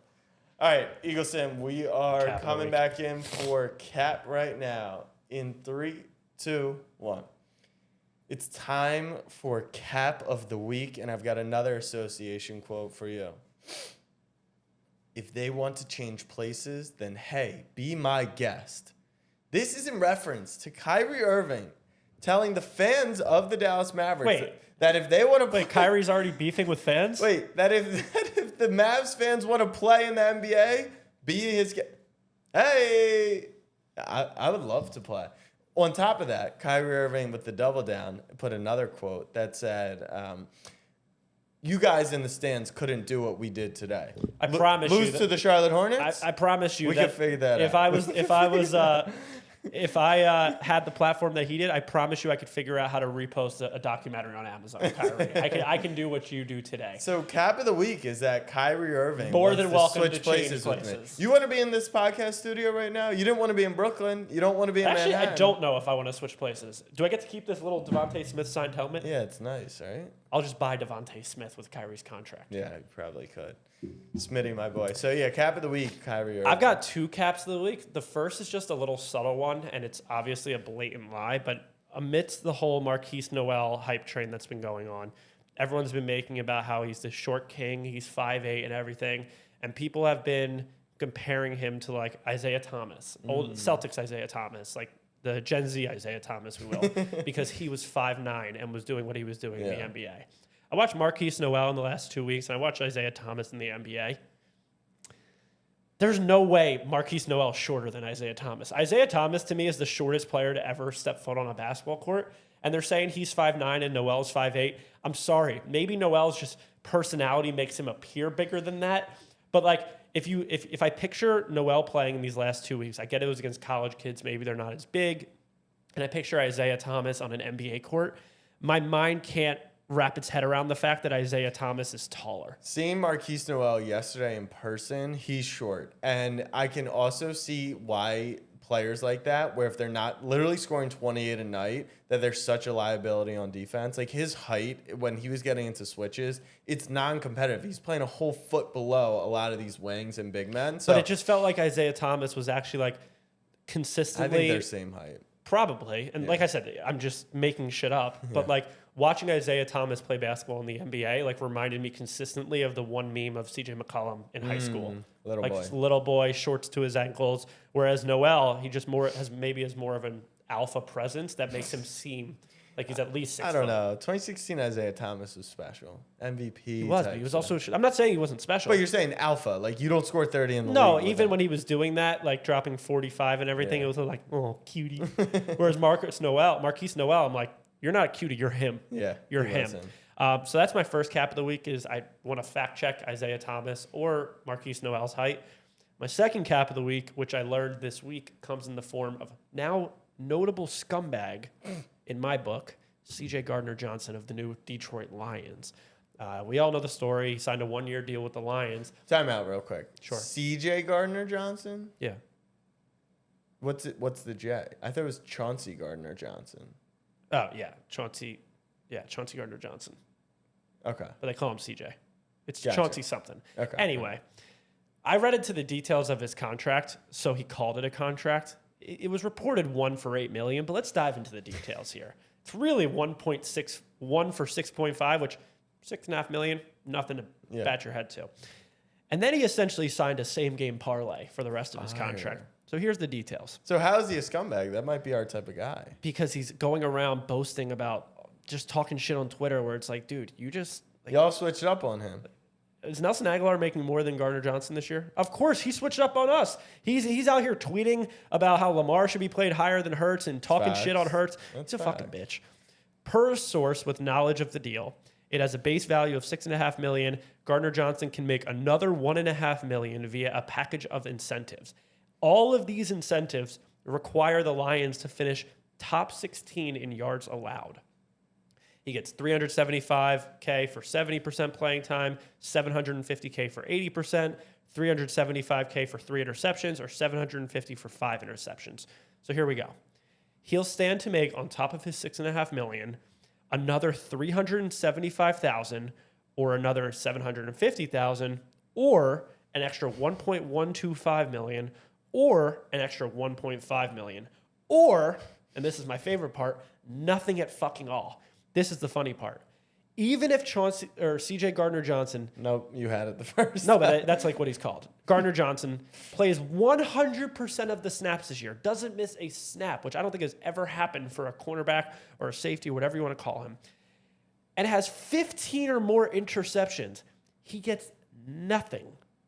[SPEAKER 1] All right, Eagleson, we are coming back in for Cap right now. In 3, 2, 1. It's time for Cap of the Week, and I've got another association quote for you. If they want to change places, then hey, be my guest. This is in reference to Kyrie Irving telling the fans of the Dallas Mavericks that if they want to play,
[SPEAKER 2] Kyrie's already beefing with fans?
[SPEAKER 1] that if the Mavs fans want to play in the NBA, be his guest. Hey, I would love to play. On top of that, Kyrie Irving with the double down put another quote that said, you guys in the stands couldn't do what we did today.
[SPEAKER 2] I promise
[SPEAKER 1] lose
[SPEAKER 2] you
[SPEAKER 1] to the Charlotte Hornets.
[SPEAKER 2] I promise you
[SPEAKER 1] we
[SPEAKER 2] that
[SPEAKER 1] can figure that
[SPEAKER 2] if
[SPEAKER 1] out.
[SPEAKER 2] If I had the platform that he did, I promise you I could figure out how to repost a documentary on Amazon. Kyrie, I can do what you do today.
[SPEAKER 1] So Cap of the Week is that Kyrie Irving
[SPEAKER 2] More
[SPEAKER 1] wants
[SPEAKER 2] than
[SPEAKER 1] to
[SPEAKER 2] welcome
[SPEAKER 1] switch
[SPEAKER 2] to
[SPEAKER 1] places
[SPEAKER 2] change
[SPEAKER 1] with me.
[SPEAKER 2] places.
[SPEAKER 1] You want to be in this podcast studio right now? You didn't want to be in Brooklyn. You don't want to be in
[SPEAKER 2] Actually,
[SPEAKER 1] Manhattan.
[SPEAKER 2] I don't know if I want to switch places. Do I get to keep this little Devontae Smith signed helmet?
[SPEAKER 1] Yeah, it's nice, right?
[SPEAKER 2] I'll just buy Devontae Smith with Kyrie's contract.
[SPEAKER 1] Yeah, you probably could. Smitty, my boy. So yeah, Cap of the Week, Kyrie Irving.
[SPEAKER 2] I've got 2 caps of the week. The first is just a little subtle one, and it's obviously a blatant lie, but amidst the whole Marquise Noel hype train that's been going on, everyone's been making about how he's the short king, he's 5'8" and everything, and people have been comparing him to like Isaiah Thomas, old Celtics Isaiah Thomas, like the Gen Z Isaiah Thomas, we will, because he was 5'9" and was doing what he was doing in the NBA. I watched Marquise Noel in the last 2 weeks, and I watched Isaiah Thomas in the NBA. There's no way Marquise Noel is shorter than Isaiah Thomas. Isaiah Thomas, to me, is the shortest player to ever step foot on a basketball court, and they're saying he's 5'9" and Noel's 5'8". I'm sorry. Maybe Noel's just personality makes him appear bigger than that, but like if I picture Noel playing in these last 2 weeks, I get it was against college kids, maybe they're not as big, and I picture Isaiah Thomas on an NBA court, my mind can't wrap its head around the fact that Isaiah Thomas is taller.
[SPEAKER 1] Seeing Marquise Noel yesterday in person, he's short. And I can also see why players like that, where if they're not literally scoring 28 a night, that they're such a liability on defense. Like his height, when he was getting into switches, it's non-competitive. He's playing a whole foot below a lot of these wings and big men. So
[SPEAKER 2] But it just felt like Isaiah Thomas was actually like
[SPEAKER 1] I
[SPEAKER 2] consistently.
[SPEAKER 1] think they're same height.
[SPEAKER 2] Probably. And like I said, I'm just making shit up. But like watching Isaiah Thomas play basketball in the NBA, like reminded me consistently of the one meme of CJ McCollum in high school.
[SPEAKER 1] Little
[SPEAKER 2] like
[SPEAKER 1] boy.
[SPEAKER 2] just little boy, shorts to his ankles. Whereas Noel, he just has more of an alpha presence that makes him seem like he's at least 6
[SPEAKER 1] I don't
[SPEAKER 2] foot.
[SPEAKER 1] know. 2016 Isaiah Thomas was special. MVP.
[SPEAKER 2] He was, but he was also. I'm not saying he wasn't special.
[SPEAKER 1] But you're saying alpha. Like you don't score 30 in the
[SPEAKER 2] No,
[SPEAKER 1] league.
[SPEAKER 2] even when he was doing that, like dropping 45 and everything,
[SPEAKER 1] Yeah.
[SPEAKER 2] it was like, oh, cutie. Whereas Marquise Noel, I'm like, you're not a cutie, you're him.
[SPEAKER 1] Yeah,
[SPEAKER 2] You're
[SPEAKER 1] he
[SPEAKER 2] him.
[SPEAKER 1] was him.
[SPEAKER 2] So that's my first cap of the week is I want to fact check Isaiah Thomas or Marquise Noel's height. My second cap of the week, which I learned this week, comes in the form of now notable scumbag in my book, CJ Gardner-Johnson of the new Detroit Lions. We all know the story. He signed a 1-year deal with the Lions.
[SPEAKER 1] Time out real quick.
[SPEAKER 2] Sure.
[SPEAKER 1] CJ Gardner-Johnson?
[SPEAKER 2] Yeah.
[SPEAKER 1] What's the J? I thought it was Chauncey Gardner-Johnson.
[SPEAKER 2] Oh, yeah. Chauncey Gardner-Johnson.
[SPEAKER 1] Okay.
[SPEAKER 2] But they call him CJ. It's
[SPEAKER 1] Gotcha.
[SPEAKER 2] Chauncey something.
[SPEAKER 1] Okay.
[SPEAKER 2] Anyway, I read into the details of his contract, so he called it a contract. It was reported 1 for $8 million, but let's dive into the details here. It's really 1.61 for 6.5, which $6.5 million, nothing to bat your head to. And then he essentially signed a same-game parlay for the rest of his contract. So here's the details.
[SPEAKER 1] So how is he a scumbag? That might be our type of guy.
[SPEAKER 2] Because he's going around boasting about just talking shit on Twitter where it's like, dude, you just... Like,
[SPEAKER 1] Y'all switched up on him.
[SPEAKER 2] is Nelson Agholor making more than Gardner-Johnson this year? Of course, he switched up on us. He's out here tweeting about how Lamar should be played higher than Hurts and talking shit on Hurts.
[SPEAKER 1] That's
[SPEAKER 2] He's a
[SPEAKER 1] facts.
[SPEAKER 2] fucking bitch. Per source with knowledge of the deal, it has a base value of $6.5 million. Gardner-Johnson can make another $1.5 million via a package of incentives. All of these incentives require the Lions to finish top 16 in yards allowed. He gets $375K for 70% playing time, $750K for 80%, $375K for 3 interceptions, or $750 for 5 interceptions. So here we go. He'll stand to make, on top of his $6.5 million, another $375,000, or another $750,000, or an extra $1.125 million, or an extra $1.5 million, or, and this is my favorite part, nothing at fucking all. This is the funny part. Even if Chauncey or CJ Gardner-Johnson,
[SPEAKER 1] Nope, you had it the first
[SPEAKER 2] no,
[SPEAKER 1] time.
[SPEAKER 2] but that's like what he's called. Gardner-Johnson plays 100% of the snaps this year, doesn't miss a snap, which I don't think has ever happened for a cornerback or a safety, whatever you want to call him, and has 15 or more interceptions. He gets nothing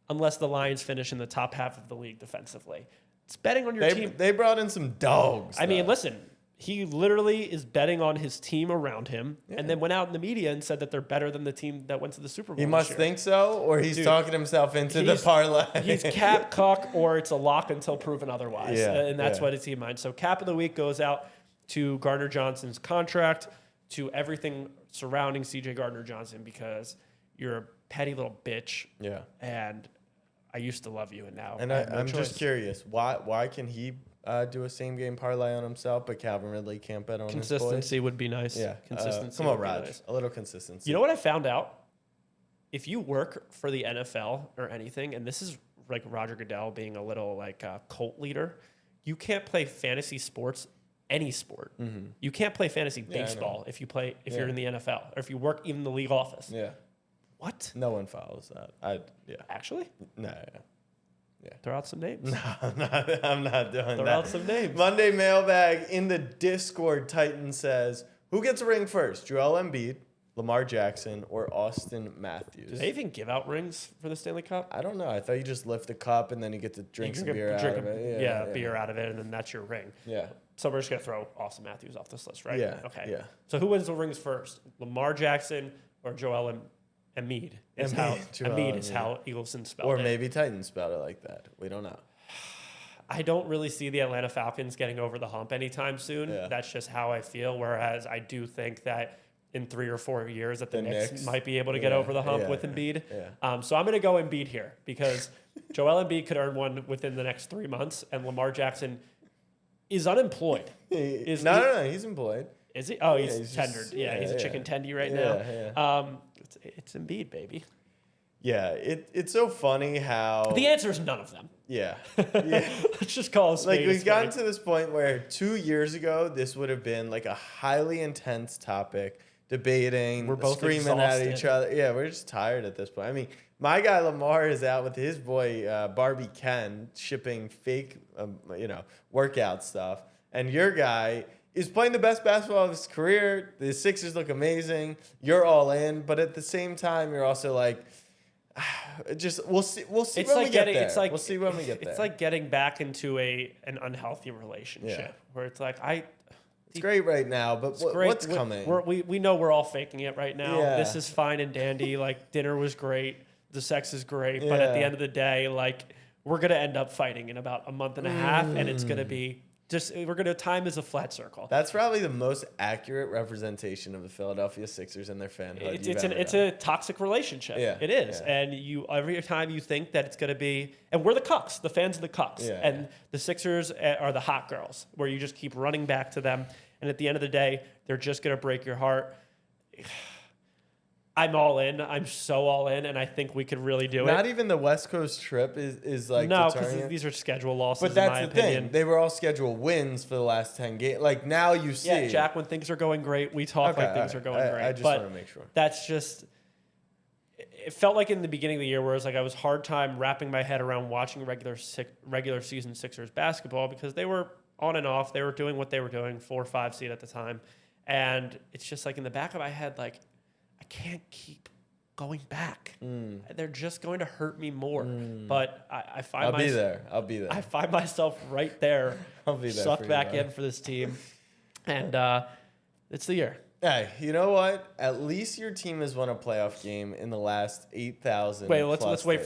[SPEAKER 2] unless the Lions finish in the top half of the league defensively. It's betting on your team.
[SPEAKER 1] They brought in some dogs.
[SPEAKER 2] I mean,
[SPEAKER 1] though.
[SPEAKER 2] listen, he literally is betting on his team around him and then went out in the media and said that they're better than the team that went to the Super Bowl.
[SPEAKER 1] He
[SPEAKER 2] this
[SPEAKER 1] must
[SPEAKER 2] year.
[SPEAKER 1] think so, or he's
[SPEAKER 2] Dude,
[SPEAKER 1] talking himself into the parlay.
[SPEAKER 2] He's cap, cock, or it's a lock until proven otherwise.
[SPEAKER 1] Yeah,
[SPEAKER 2] And that's
[SPEAKER 1] yeah.
[SPEAKER 2] what his team minds. So cap of the week goes out to Gardner-Johnson's contract, to everything surrounding CJ Gardner-Johnson, because you're a petty little bitch.
[SPEAKER 1] Yeah.
[SPEAKER 2] And I used to love you, and now
[SPEAKER 1] And
[SPEAKER 2] I have no
[SPEAKER 1] I'm
[SPEAKER 2] choice.
[SPEAKER 1] just curious, why can he do a same game parlay on himself, but Calvin Ridley can't bet on his boys?
[SPEAKER 2] Consistency would be nice.
[SPEAKER 1] Yeah,
[SPEAKER 2] Consistency.
[SPEAKER 1] come on,
[SPEAKER 2] would be
[SPEAKER 1] Raj,
[SPEAKER 2] nice.
[SPEAKER 1] a little consistency.
[SPEAKER 2] You know what I found out? If you work for the NFL or anything, and this is like Roger Goodell being a little like a cult leader, you can't play fantasy sports, any sport. You can't play fantasy
[SPEAKER 1] I know.
[SPEAKER 2] baseball if you're in the NFL or if you work even in the league office.
[SPEAKER 1] Yeah,
[SPEAKER 2] What?
[SPEAKER 1] no one follows that.
[SPEAKER 2] Actually?
[SPEAKER 1] No,
[SPEAKER 2] Throw out some names.
[SPEAKER 1] I'm not doing
[SPEAKER 2] Throw
[SPEAKER 1] that.
[SPEAKER 2] out some names.
[SPEAKER 1] Monday mailbag in the Discord. Titan says, "Who gets a ring first? Joel Embiid, Lamar Jackson, or Austin Matthews?"
[SPEAKER 2] Do they even give out rings for the Stanley Cup?
[SPEAKER 1] I don't know. I thought you just lift the cup and then you get to drink some beer out of it.
[SPEAKER 2] Beer out of it, and then that's your ring.
[SPEAKER 1] Yeah.
[SPEAKER 2] So we're just gonna throw Austin Matthews off this list, right?
[SPEAKER 1] Yeah,
[SPEAKER 2] Okay.
[SPEAKER 1] yeah.
[SPEAKER 2] So who wins the rings first? Lamar Jackson or Joel Embiid? Is
[SPEAKER 1] Embiid,
[SPEAKER 2] how
[SPEAKER 1] Joel
[SPEAKER 2] Embiid is
[SPEAKER 1] Embiid.
[SPEAKER 2] how Eagleson spelled
[SPEAKER 1] Or
[SPEAKER 2] it.
[SPEAKER 1] maybe Titans spelled it like that. We don't know.
[SPEAKER 2] I don't really see the Atlanta Falcons getting over the hump anytime soon.
[SPEAKER 1] Yeah.
[SPEAKER 2] That's just how I feel. Whereas I do think that in 3 or 4 years that the
[SPEAKER 1] Knicks.
[SPEAKER 2] Knicks might be able to get over the hump
[SPEAKER 1] yeah,
[SPEAKER 2] with Embiid.
[SPEAKER 1] yeah.
[SPEAKER 2] So I'm going to go Embiid here because Joel Embiid could earn one within the next 3 months, and Lamar Jackson is unemployed.
[SPEAKER 1] No, he's employed.
[SPEAKER 2] Is he? Oh,
[SPEAKER 1] he's
[SPEAKER 2] he's
[SPEAKER 1] just-
[SPEAKER 2] tendered. Yeah, he's a chicken tendy right
[SPEAKER 1] Yeah,
[SPEAKER 2] now. It's Embiid, baby.
[SPEAKER 1] Yeah, it's so funny how
[SPEAKER 2] The answer is none of them.
[SPEAKER 1] yeah.
[SPEAKER 2] Let's just call it
[SPEAKER 1] Like
[SPEAKER 2] spade.
[SPEAKER 1] we've gotten to this point where 2 years ago this would have been like a highly intense topic, debating,
[SPEAKER 2] We're both
[SPEAKER 1] screaming at
[SPEAKER 2] exhausted.
[SPEAKER 1] each other. Yeah, we're just tired at this point. I mean, my guy Lamar is out with his boy Barbie Ken shipping fake, workout stuff, and your guy is playing the best basketball of his career. The Sixers look amazing. You're all in, but at the same time, you're also like. Just we'll see
[SPEAKER 2] It's
[SPEAKER 1] when
[SPEAKER 2] like
[SPEAKER 1] we get
[SPEAKER 2] getting.
[SPEAKER 1] there.
[SPEAKER 2] It's like
[SPEAKER 1] we'll see when we get there.
[SPEAKER 2] It's like getting back into an unhealthy relationship
[SPEAKER 1] Yeah.
[SPEAKER 2] where it's like
[SPEAKER 1] it's great right now, but
[SPEAKER 2] great.
[SPEAKER 1] what's coming?
[SPEAKER 2] We know we're all faking it right now.
[SPEAKER 1] Yeah.
[SPEAKER 2] This is fine and dandy. Like dinner was great, the sex is great, but at the
[SPEAKER 1] Yeah.
[SPEAKER 2] end of the day, like we're gonna end up fighting in about a month and a half, and it's gonna be time is a flat circle.
[SPEAKER 1] That's probably the most accurate representation of the Philadelphia Sixers and their fanhood.
[SPEAKER 2] It's a toxic relationship.
[SPEAKER 1] Yeah,
[SPEAKER 2] It is.
[SPEAKER 1] yeah.
[SPEAKER 2] And every time you think that it's going to be, and we're the cucks, the fans are the cucks.
[SPEAKER 1] Yeah,
[SPEAKER 2] and
[SPEAKER 1] yeah.
[SPEAKER 2] the Sixers are the hot girls, where you just keep running back to them. And at the end of the day, they're just going to break your heart. I'm all in. I'm so all in, and I think we could really do
[SPEAKER 1] Not
[SPEAKER 2] it.
[SPEAKER 1] even the West Coast trip is like
[SPEAKER 2] No,
[SPEAKER 1] deterring
[SPEAKER 2] because
[SPEAKER 1] it.
[SPEAKER 2] these are schedule losses,
[SPEAKER 1] But
[SPEAKER 2] in
[SPEAKER 1] that's
[SPEAKER 2] my
[SPEAKER 1] the
[SPEAKER 2] opinion.
[SPEAKER 1] thing. They were all scheduled wins for the last 10 games. Like now you see.
[SPEAKER 2] Yeah, Jack, when things are going great, we talk
[SPEAKER 1] Okay,
[SPEAKER 2] like things are
[SPEAKER 1] alright.
[SPEAKER 2] going great.
[SPEAKER 1] I just
[SPEAKER 2] but
[SPEAKER 1] want to make sure.
[SPEAKER 2] that's just it felt like in the beginning of the year where it was like I was hard time wrapping my head around watching regular season Sixers basketball because they were on and off. They were doing what they were doing, 4 or 5 seed at the time. And it's just like in the back of my head, like I can't keep going back. They're just going to hurt me more. But I find
[SPEAKER 1] I'll be there. I'll be there.
[SPEAKER 2] I find myself right there,
[SPEAKER 1] I'll be there
[SPEAKER 2] sucked
[SPEAKER 1] for you,
[SPEAKER 2] back
[SPEAKER 1] man.
[SPEAKER 2] in for this team. And it's the year.
[SPEAKER 1] Hey, you know what? At least your team has won a playoff game in the last 8,000.
[SPEAKER 2] Wait, let's wait
[SPEAKER 1] days.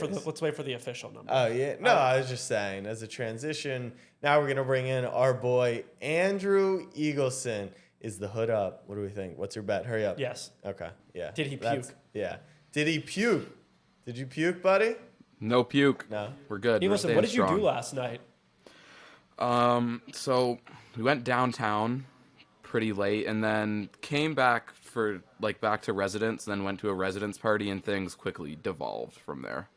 [SPEAKER 2] for the official number.
[SPEAKER 1] Oh yeah, no, I was just saying as a transition. Now we're gonna bring in our boy Andrew Eagleson. Is the hood up? What do we think? What's your bet? Hurry up.
[SPEAKER 2] Yes.
[SPEAKER 1] Okay. Yeah.
[SPEAKER 2] Did he
[SPEAKER 1] That's-
[SPEAKER 2] puke?
[SPEAKER 1] Yeah. Did he puke? Did you puke, buddy?
[SPEAKER 5] No puke.
[SPEAKER 1] No.
[SPEAKER 5] We're good.
[SPEAKER 2] Hey,
[SPEAKER 5] We're
[SPEAKER 2] listen,
[SPEAKER 5] staying
[SPEAKER 2] what did you
[SPEAKER 5] strong.
[SPEAKER 2] do last night?
[SPEAKER 5] So we went downtown pretty late and then came back back to residence, then went to a residence party and things quickly devolved from there.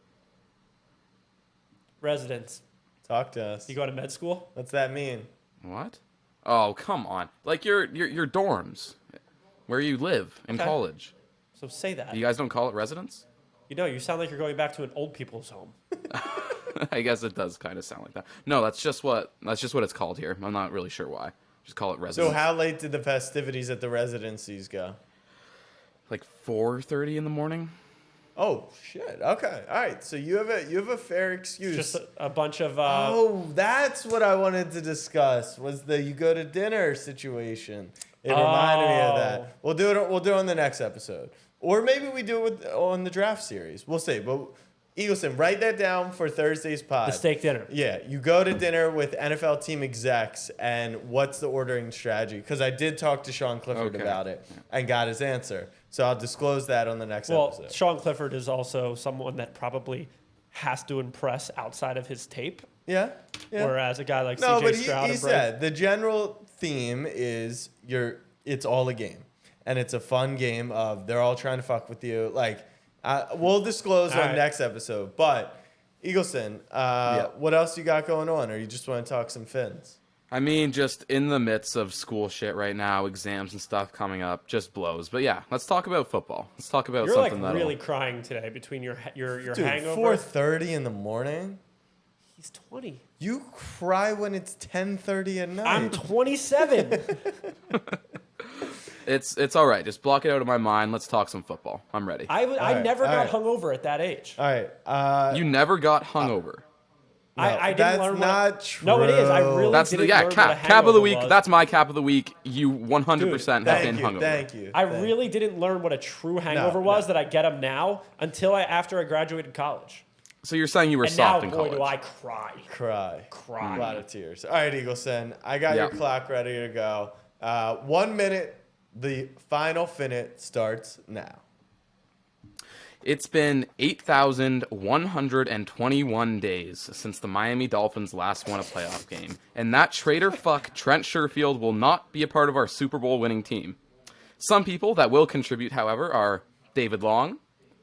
[SPEAKER 2] Residence.
[SPEAKER 1] Talk to us.
[SPEAKER 2] You go to med school?
[SPEAKER 1] What's that mean?
[SPEAKER 5] What? Oh, come on. Like your dorms where you live in
[SPEAKER 2] Okay.
[SPEAKER 5] college.
[SPEAKER 2] So say that.
[SPEAKER 5] You guys don't call it residence?
[SPEAKER 2] You sound like you're going back to an old people's home.
[SPEAKER 5] I guess it does kind of sound like that. No, that's just what it's called here. I'm not really sure why. Just call it
[SPEAKER 1] So
[SPEAKER 5] residence.
[SPEAKER 1] how late did the festivities at the residencies go?
[SPEAKER 5] Like 4:30 in the morning?
[SPEAKER 1] Oh shit. Okay. All right. So you have a fair excuse.
[SPEAKER 2] Just a bunch of
[SPEAKER 1] Oh, that's what I wanted to discuss. Was the you go to dinner situation? It reminded me of
[SPEAKER 2] Oh.
[SPEAKER 1] that. We'll do it. We'll do it on the next episode, or maybe we do it on the draft series. We'll see. But Eagleson, write that down for Thursday's pod.
[SPEAKER 2] the steak dinner.
[SPEAKER 1] Yeah, you go to dinner with NFL team execs, and what's the ordering strategy? Because I did talk to Sean Clifford
[SPEAKER 5] Okay.
[SPEAKER 1] about it and got his answer. So I'll disclose that on the next
[SPEAKER 2] Well,
[SPEAKER 1] episode.
[SPEAKER 2] Sean Clifford is also someone that probably has to impress outside of his tape.
[SPEAKER 1] Yeah. Yeah.
[SPEAKER 2] Whereas a guy like
[SPEAKER 1] No,
[SPEAKER 2] CJ
[SPEAKER 1] but
[SPEAKER 2] Stroud
[SPEAKER 1] he
[SPEAKER 2] and Bryce-
[SPEAKER 1] said the general theme is it's all a game, and it's a fun game of they're all trying to fuck with you. Like we'll disclose
[SPEAKER 2] All
[SPEAKER 1] on
[SPEAKER 2] right.
[SPEAKER 1] next episode. But Eagleson, what else you got going on, or you just want to talk some Finns?
[SPEAKER 5] I mean, just in the midst of school shit right now, exams and stuff coming up, just blows. But yeah, let's talk about football. Let's talk about
[SPEAKER 2] You're like
[SPEAKER 5] something that'll...
[SPEAKER 2] really crying today between your
[SPEAKER 1] Dude,
[SPEAKER 2] hangover.
[SPEAKER 1] 4:30 in the morning.
[SPEAKER 2] He's 20.
[SPEAKER 1] You cry when it's 10:30 at night.
[SPEAKER 2] I'm 27.
[SPEAKER 5] It's all right. Just block it out of my mind. Let's talk some football. I'm ready.
[SPEAKER 2] I
[SPEAKER 1] right,
[SPEAKER 2] never
[SPEAKER 1] all
[SPEAKER 2] got
[SPEAKER 1] right.
[SPEAKER 2] hungover at that age.
[SPEAKER 1] All right.
[SPEAKER 5] You never got hungover.
[SPEAKER 2] I didn't
[SPEAKER 1] that's
[SPEAKER 2] learn
[SPEAKER 1] not
[SPEAKER 2] what,
[SPEAKER 1] true.
[SPEAKER 2] No, it is. I really
[SPEAKER 5] That's
[SPEAKER 2] didn't
[SPEAKER 5] the
[SPEAKER 2] learn what a
[SPEAKER 5] cap of the
[SPEAKER 2] hangover
[SPEAKER 5] week.
[SPEAKER 2] was.
[SPEAKER 5] That's my cap of the week. You 100% have been
[SPEAKER 1] Thank you.
[SPEAKER 5] hungover.
[SPEAKER 1] Thank you.
[SPEAKER 2] I
[SPEAKER 1] Thank
[SPEAKER 2] really didn't learn what a true hangover was that I get them now until after I graduated collge.
[SPEAKER 5] So you're saying you were
[SPEAKER 2] And now,
[SPEAKER 5] soft in
[SPEAKER 2] boy,
[SPEAKER 5] college.
[SPEAKER 2] do I cry.
[SPEAKER 1] Cry.
[SPEAKER 2] Cry.
[SPEAKER 1] A lot of tears. All right, Eagleson. I got your
[SPEAKER 5] Yeah.
[SPEAKER 1] clock ready to go. 1 minute The final Finute starts now.
[SPEAKER 5] It's been 8,121 days since the Miami Dolphins last won a playoff game, and that traitor fuck Trent Sherfield will not be a part of our Super Bowl winning team. Some people that will contribute, however, are David Long,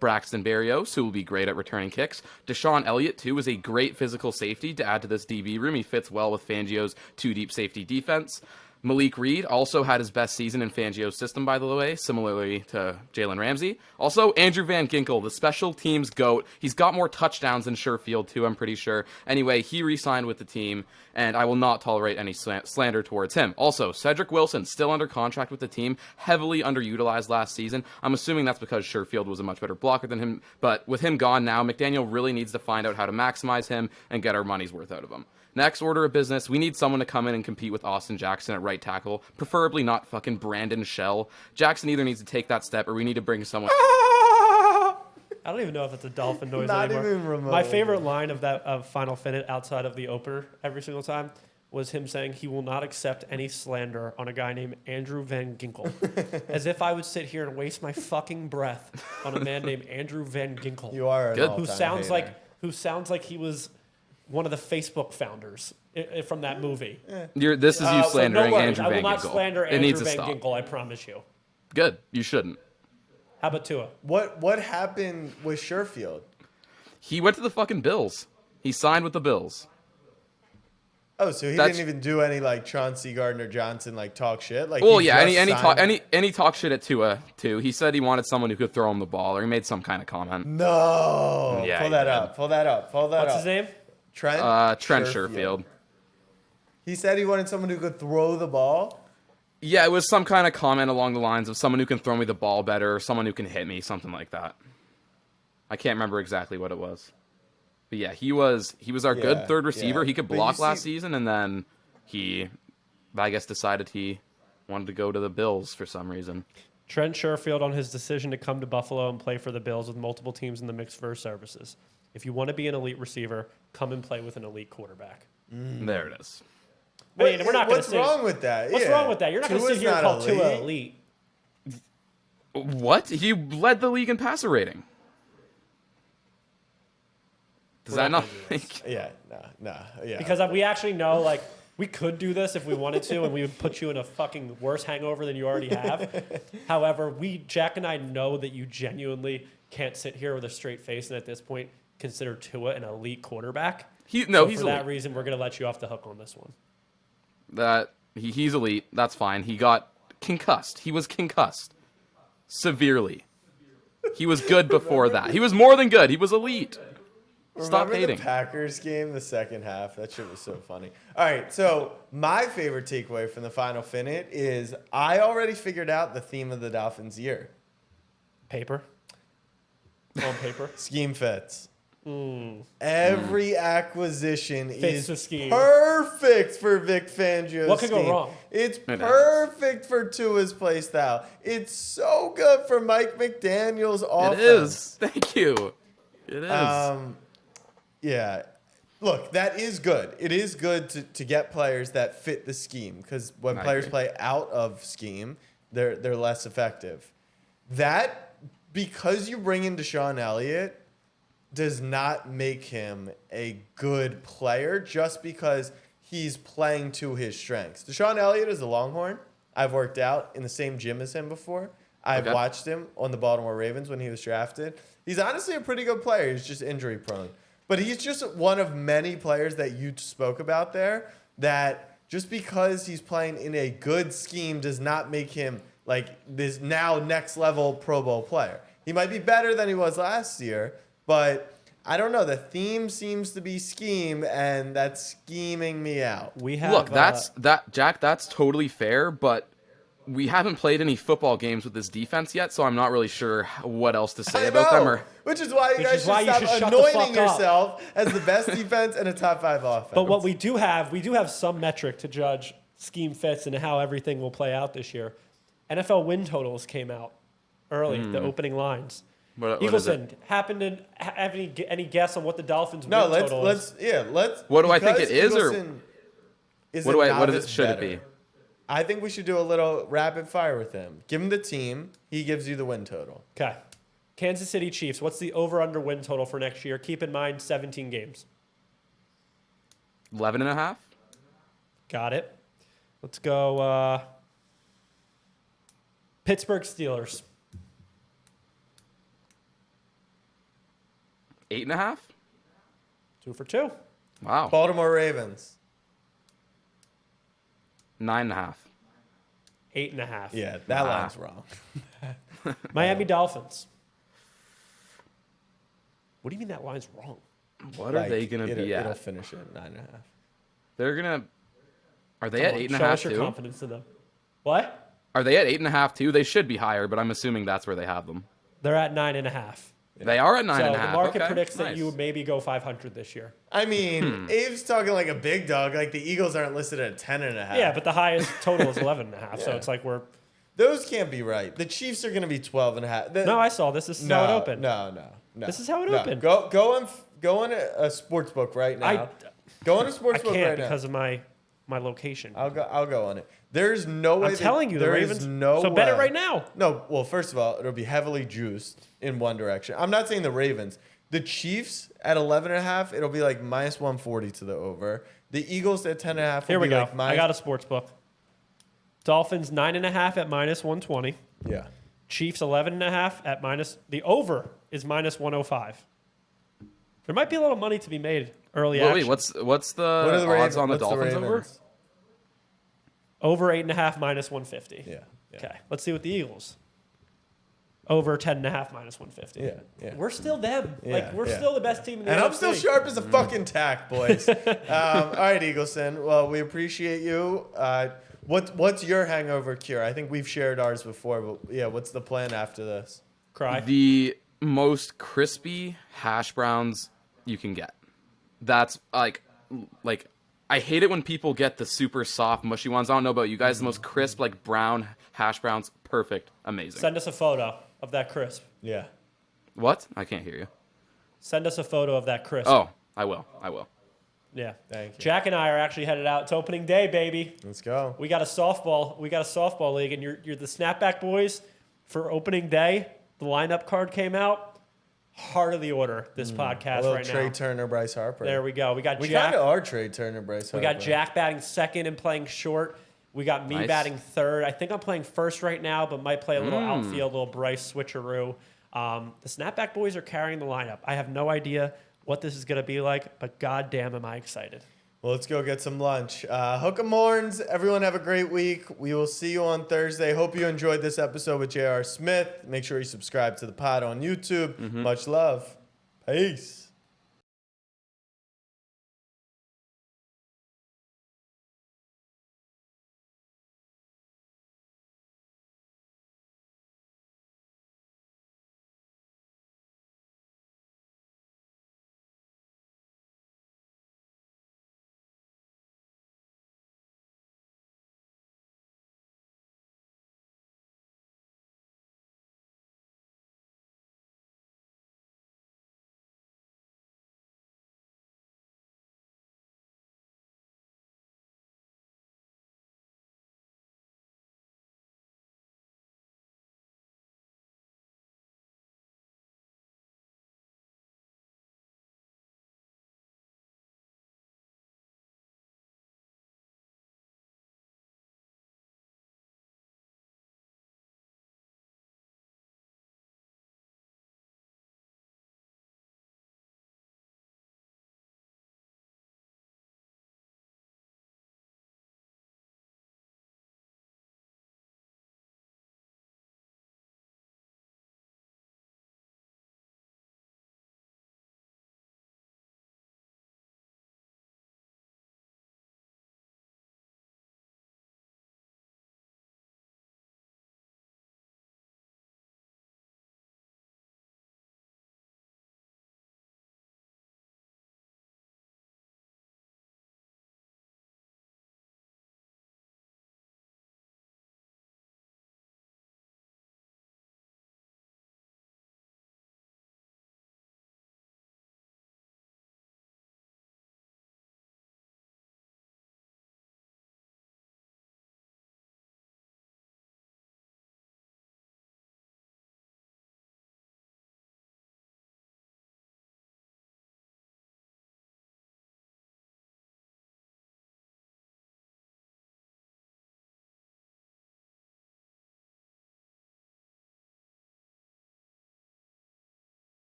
[SPEAKER 5] Braxton Berrios, who will be great at returning kicks. Deshaun Elliott, too, is a great physical safety to add to this DB room. He fits well with Fangio's two-deep safety defense. Malik Reed also had his best season in Fangio's system, by the way, similarly to Jalen Ramsey. Also, Andrew Van Ginkel, the special teams GOAT. He's got more touchdowns than Sherfield, too, I'm pretty sure. Anyway, he re-signed with the team, and I will not tolerate any slander towards him. Also, Cedric Wilson, still under contract with the team, heavily underutilized last season. I'm assuming that's because Sherfield was a much better blocker than him, but with him gone now, McDaniel really needs to find out how to maximize him and get our money's worth out of him. Next order of business, we need someone to come in and compete with Austin Jackson at right tackle, preferably not fucking Brandon Shell. Jackson either needs to take that step or we need to bring someone...
[SPEAKER 2] I don't even know if it's a dolphin noise
[SPEAKER 1] Not
[SPEAKER 2] anymore.
[SPEAKER 1] even remotely.
[SPEAKER 2] My favorite line of Final Finite outside of the opener every single time was him saying he will not accept any slander on a guy named Andrew Van Ginkel. As if I would sit here and waste my fucking breath on a man named Andrew Van Ginkel.
[SPEAKER 1] You are an
[SPEAKER 5] Good.
[SPEAKER 1] all-time
[SPEAKER 2] Who sounds like he was one of the Facebook founders from that movie.
[SPEAKER 5] This is you
[SPEAKER 2] So
[SPEAKER 5] slandering
[SPEAKER 2] no worries,
[SPEAKER 5] Andrew
[SPEAKER 2] I
[SPEAKER 5] Van
[SPEAKER 2] will not
[SPEAKER 5] Ginkel.
[SPEAKER 2] slander
[SPEAKER 5] It
[SPEAKER 2] Andrew
[SPEAKER 5] needs to
[SPEAKER 2] Van
[SPEAKER 5] stop.
[SPEAKER 2] Ginkel, I promise you.
[SPEAKER 5] Good. You shouldn't.
[SPEAKER 2] How about Tua?
[SPEAKER 1] What happened with Sherfield?
[SPEAKER 5] He went to the fucking Bills. He signed with the Bills.
[SPEAKER 1] Oh, so he
[SPEAKER 5] That's-
[SPEAKER 1] didn't even do any like Chauncey Gardner-Johnson like talk shit. Like,
[SPEAKER 5] Well,
[SPEAKER 1] he
[SPEAKER 5] yeah,
[SPEAKER 1] just
[SPEAKER 5] any talk shit at Tua too. He said he wanted someone who could throw him the ball, or he made some kind of comment.
[SPEAKER 1] No,
[SPEAKER 5] Yeah,
[SPEAKER 1] pull
[SPEAKER 5] he
[SPEAKER 1] that
[SPEAKER 5] did.
[SPEAKER 1] up. Pull that up. Pull that
[SPEAKER 2] What's
[SPEAKER 1] up.
[SPEAKER 2] his name?
[SPEAKER 1] Trent.
[SPEAKER 5] Trent Sherfield.
[SPEAKER 1] He said he wanted someone who could throw the ball.
[SPEAKER 5] Yeah, it was some kind of comment along the lines of someone who can throw me the ball better, or someone who can hit me, something like that. I can't remember exactly what it was. But yeah, he was our good third receiver.
[SPEAKER 1] yeah.
[SPEAKER 5] He could
[SPEAKER 1] But you
[SPEAKER 5] block last
[SPEAKER 1] see-
[SPEAKER 5] season, and then he, I guess, decided he wanted to go to the Bills for some reason.
[SPEAKER 2] Trent Sherfield on his decision to come to Buffalo and play for the Bills with multiple teams in the mix for his services. If you want to be an elite receiver, come and play with an elite quarterback.
[SPEAKER 5] There it is.
[SPEAKER 2] I mean, we're not going to
[SPEAKER 1] What's wrong with that?
[SPEAKER 2] What's
[SPEAKER 1] Yeah.
[SPEAKER 2] wrong with that? You're not going to sit
[SPEAKER 1] Tua's
[SPEAKER 2] here and
[SPEAKER 1] not
[SPEAKER 2] call Tua elite.
[SPEAKER 5] What? He led the league in passer rating. Does
[SPEAKER 2] We're
[SPEAKER 5] that
[SPEAKER 2] not
[SPEAKER 5] not
[SPEAKER 2] gonna do this.
[SPEAKER 5] make...
[SPEAKER 1] Yeah, no, yeah.
[SPEAKER 2] Because we actually know, like, we could do this if we wanted to, and we would put you in a fucking worse hangover than you already have. However, Jack and I know that you genuinely can't sit here with a straight face and at this point consider Tua an elite quarterback.
[SPEAKER 5] He's
[SPEAKER 2] For
[SPEAKER 5] elite.
[SPEAKER 2] that reason, we're going to let you off the hook on this one.
[SPEAKER 5] He's elite. That's fine. He got concussed. He was concussed severely. He was good before that. He was more than good. He was elite. Stop
[SPEAKER 1] Remember
[SPEAKER 5] hating.
[SPEAKER 1] the Packers game, the second half? That shit was so funny. All right, so my favorite takeaway from the final Finite is I already figured out the theme of the Dolphins' year.
[SPEAKER 2] Paper. On paper.
[SPEAKER 1] Scheme fits. Every acquisition
[SPEAKER 2] Fits the
[SPEAKER 1] is
[SPEAKER 2] scheme.
[SPEAKER 1] perfect for Vic Fangio's
[SPEAKER 2] What could go
[SPEAKER 1] scheme.
[SPEAKER 2] wrong?
[SPEAKER 1] It's
[SPEAKER 5] It
[SPEAKER 1] perfect for Tua's play style. It's so good for Mike McDaniel's offense.
[SPEAKER 5] It is. Thank you. It is.
[SPEAKER 1] Yeah. Look, that is good. It is good to get players that fit the scheme because when
[SPEAKER 5] I
[SPEAKER 1] players
[SPEAKER 5] agree.
[SPEAKER 1] play out of scheme, they're less effective. That, because you bring in Deshaun Elliott, does not make him a good player just because he's playing to his strengths. Deshaun Elliott is a Longhorn. I've worked out in the same gym as him before. I've
[SPEAKER 5] Okay.
[SPEAKER 1] watched him on the Baltimore Ravens when he was drafted. He's honestly a pretty good player. He's just injury prone. But he's just one of many players that you spoke about there that just because he's playing in a good scheme does not make him like this now next level Pro Bowl player. He might be better than he was last year, but I don't know. The theme seems to be scheme, and that's scheming me out.
[SPEAKER 2] We have
[SPEAKER 5] Look, Jack. That's totally fair, but we haven't played any football games with this defense yet, so I'm not really sure what else to say
[SPEAKER 1] I
[SPEAKER 5] about them.
[SPEAKER 1] know,
[SPEAKER 5] Or
[SPEAKER 1] which is why you
[SPEAKER 2] Which
[SPEAKER 1] guys
[SPEAKER 2] is why
[SPEAKER 1] should
[SPEAKER 2] you
[SPEAKER 1] stop
[SPEAKER 2] should shut the
[SPEAKER 1] anointing
[SPEAKER 2] fuck up.
[SPEAKER 1] yourself as the best defense and a top 5 offense.
[SPEAKER 2] But what we do have some metric to judge scheme fits and how everything will play out this year. NFL win totals came out early, the opening lines.
[SPEAKER 5] what is it?
[SPEAKER 2] Eagleson, happen to have any guess on what the Dolphins
[SPEAKER 1] No,
[SPEAKER 2] win total is?
[SPEAKER 1] let's.
[SPEAKER 5] What do I think
[SPEAKER 1] because
[SPEAKER 5] it is, or
[SPEAKER 1] Eagleson is
[SPEAKER 5] what
[SPEAKER 1] a
[SPEAKER 5] is it?
[SPEAKER 1] novice
[SPEAKER 5] Should it
[SPEAKER 1] bettor.
[SPEAKER 5] be?
[SPEAKER 1] I think we should do a little rapid fire with him. Give him the team. He gives you the win total.
[SPEAKER 2] Okay. Kansas City Chiefs. What's the over/under win total for next year? Keep in mind 17 games.
[SPEAKER 5] 11.5.
[SPEAKER 2] Got it. Let's go. Pittsburgh Steelers.
[SPEAKER 5] 8.5.
[SPEAKER 2] 2 for 2.
[SPEAKER 5] Wow.
[SPEAKER 1] Baltimore Ravens.
[SPEAKER 5] 9.5.
[SPEAKER 2] 8.5.
[SPEAKER 1] Yeah, that line's wrong.
[SPEAKER 2] Miami Dolphins. What do you mean that line's wrong?
[SPEAKER 5] What are they gonna be
[SPEAKER 1] It'll
[SPEAKER 5] at?
[SPEAKER 1] finish at 9.5.
[SPEAKER 5] They're gonna. Are they
[SPEAKER 2] Come
[SPEAKER 5] at
[SPEAKER 2] on,
[SPEAKER 5] 8.5
[SPEAKER 2] show us your
[SPEAKER 5] too?
[SPEAKER 2] confidence in them. What?
[SPEAKER 5] Are they at 8.5 too? They should be higher, but I'm assuming that's where they have them.
[SPEAKER 2] They're at 9.5.
[SPEAKER 5] They are at
[SPEAKER 2] So
[SPEAKER 5] 9.5.
[SPEAKER 2] the market
[SPEAKER 5] Okay,
[SPEAKER 2] predicts that
[SPEAKER 5] nice.
[SPEAKER 2] you would maybe go 500 this year.
[SPEAKER 1] I mean, Abe's talking like a big dog. Like the Eagles aren't listed at 10.5.
[SPEAKER 2] Yeah, but the highest total is 11.5. So
[SPEAKER 1] Yeah.
[SPEAKER 2] it's like we're.
[SPEAKER 1] Those can't be right. The Chiefs are going to be 12.5.
[SPEAKER 2] No, I saw this. This is how it opened.
[SPEAKER 1] No.
[SPEAKER 2] This is how it opened.
[SPEAKER 1] Go on a sports book right now. Go on a
[SPEAKER 2] I
[SPEAKER 1] sports book
[SPEAKER 2] can't
[SPEAKER 1] right now.
[SPEAKER 2] because of my location.
[SPEAKER 1] I'll go on it. There's no way.
[SPEAKER 2] I'm telling you, the
[SPEAKER 1] there is
[SPEAKER 2] Ravens.
[SPEAKER 1] No
[SPEAKER 2] so bet it
[SPEAKER 1] way.
[SPEAKER 2] right now.
[SPEAKER 1] No, well, first of all, it'll be heavily juiced in one direction. I'm not saying the Ravens. The Chiefs at 11.5, it'll be like minus 140 to the over. The Eagles at 10.5.
[SPEAKER 2] Here we go.
[SPEAKER 1] Like
[SPEAKER 2] I got a sports book. Dolphins 9.5 at minus 120.
[SPEAKER 1] Yeah.
[SPEAKER 2] Chiefs 11.5 at minus. The over is minus 105. There might be a little money to be made early
[SPEAKER 5] Wait,
[SPEAKER 2] action.
[SPEAKER 5] what's the
[SPEAKER 1] What are the
[SPEAKER 5] odds
[SPEAKER 1] Ravens?
[SPEAKER 5] on the
[SPEAKER 1] What's
[SPEAKER 5] Dolphins over?
[SPEAKER 1] Ravens?
[SPEAKER 2] Over 8.5 minus 150.
[SPEAKER 1] Yeah.
[SPEAKER 2] Okay. Let's see what the Eagles. Over 10.5 minus 150.
[SPEAKER 1] Yeah.
[SPEAKER 2] We're still them. Like we're
[SPEAKER 1] yeah.
[SPEAKER 2] still the best team in the
[SPEAKER 1] And I'm
[SPEAKER 2] NFC.
[SPEAKER 1] still sharp as a fucking tack, boys. All right, Eagleson. Well, we appreciate you. What's your hangover cure? I think we've shared ours before, but yeah, what's the plan after this?
[SPEAKER 2] Cry.
[SPEAKER 5] The most crispy hash browns you can get. That's like I hate it when people get the super soft, mushy ones. I don't know about you guys. The most crisp, like brown hash browns, perfect, amazing.
[SPEAKER 2] Send us a photo of that crisp.
[SPEAKER 1] Yeah.
[SPEAKER 5] What? I can't hear you.
[SPEAKER 2] Send us a photo of that crisp.
[SPEAKER 5] Oh, I will.
[SPEAKER 2] Yeah.
[SPEAKER 1] Thank you.
[SPEAKER 2] Jack and I are actually headed out. It's opening day, baby.
[SPEAKER 1] Let's go.
[SPEAKER 2] We got a softball league, and you're the snapback boys for opening day. The lineup card came out. Heart of the order. This podcast
[SPEAKER 1] A little
[SPEAKER 2] right
[SPEAKER 1] Trey
[SPEAKER 2] now.
[SPEAKER 1] Turner, Bryce Harper.
[SPEAKER 2] There we go. We got
[SPEAKER 1] We
[SPEAKER 2] Jack.
[SPEAKER 1] kind of are Trey Turner, Bryce Harper.
[SPEAKER 2] We got Jack batting second and playing short. We got me
[SPEAKER 5] Nice.
[SPEAKER 2] batting third. I think I'm playing first right now, but might play a little outfield, a little Bryce switcheroo. The snapback boys are carrying the lineup. I have no idea what this is going to be like, but goddamn am I excited.
[SPEAKER 1] Well, let's go get some lunch. Hook 'em horns. Everyone have a great week. We will see you on Thursday. Hope you enjoyed this episode with J.R. Smith. Make sure you subscribe to the pod on YouTube. Much love. Peace.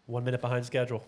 [SPEAKER 2] 1 minute behind schedule.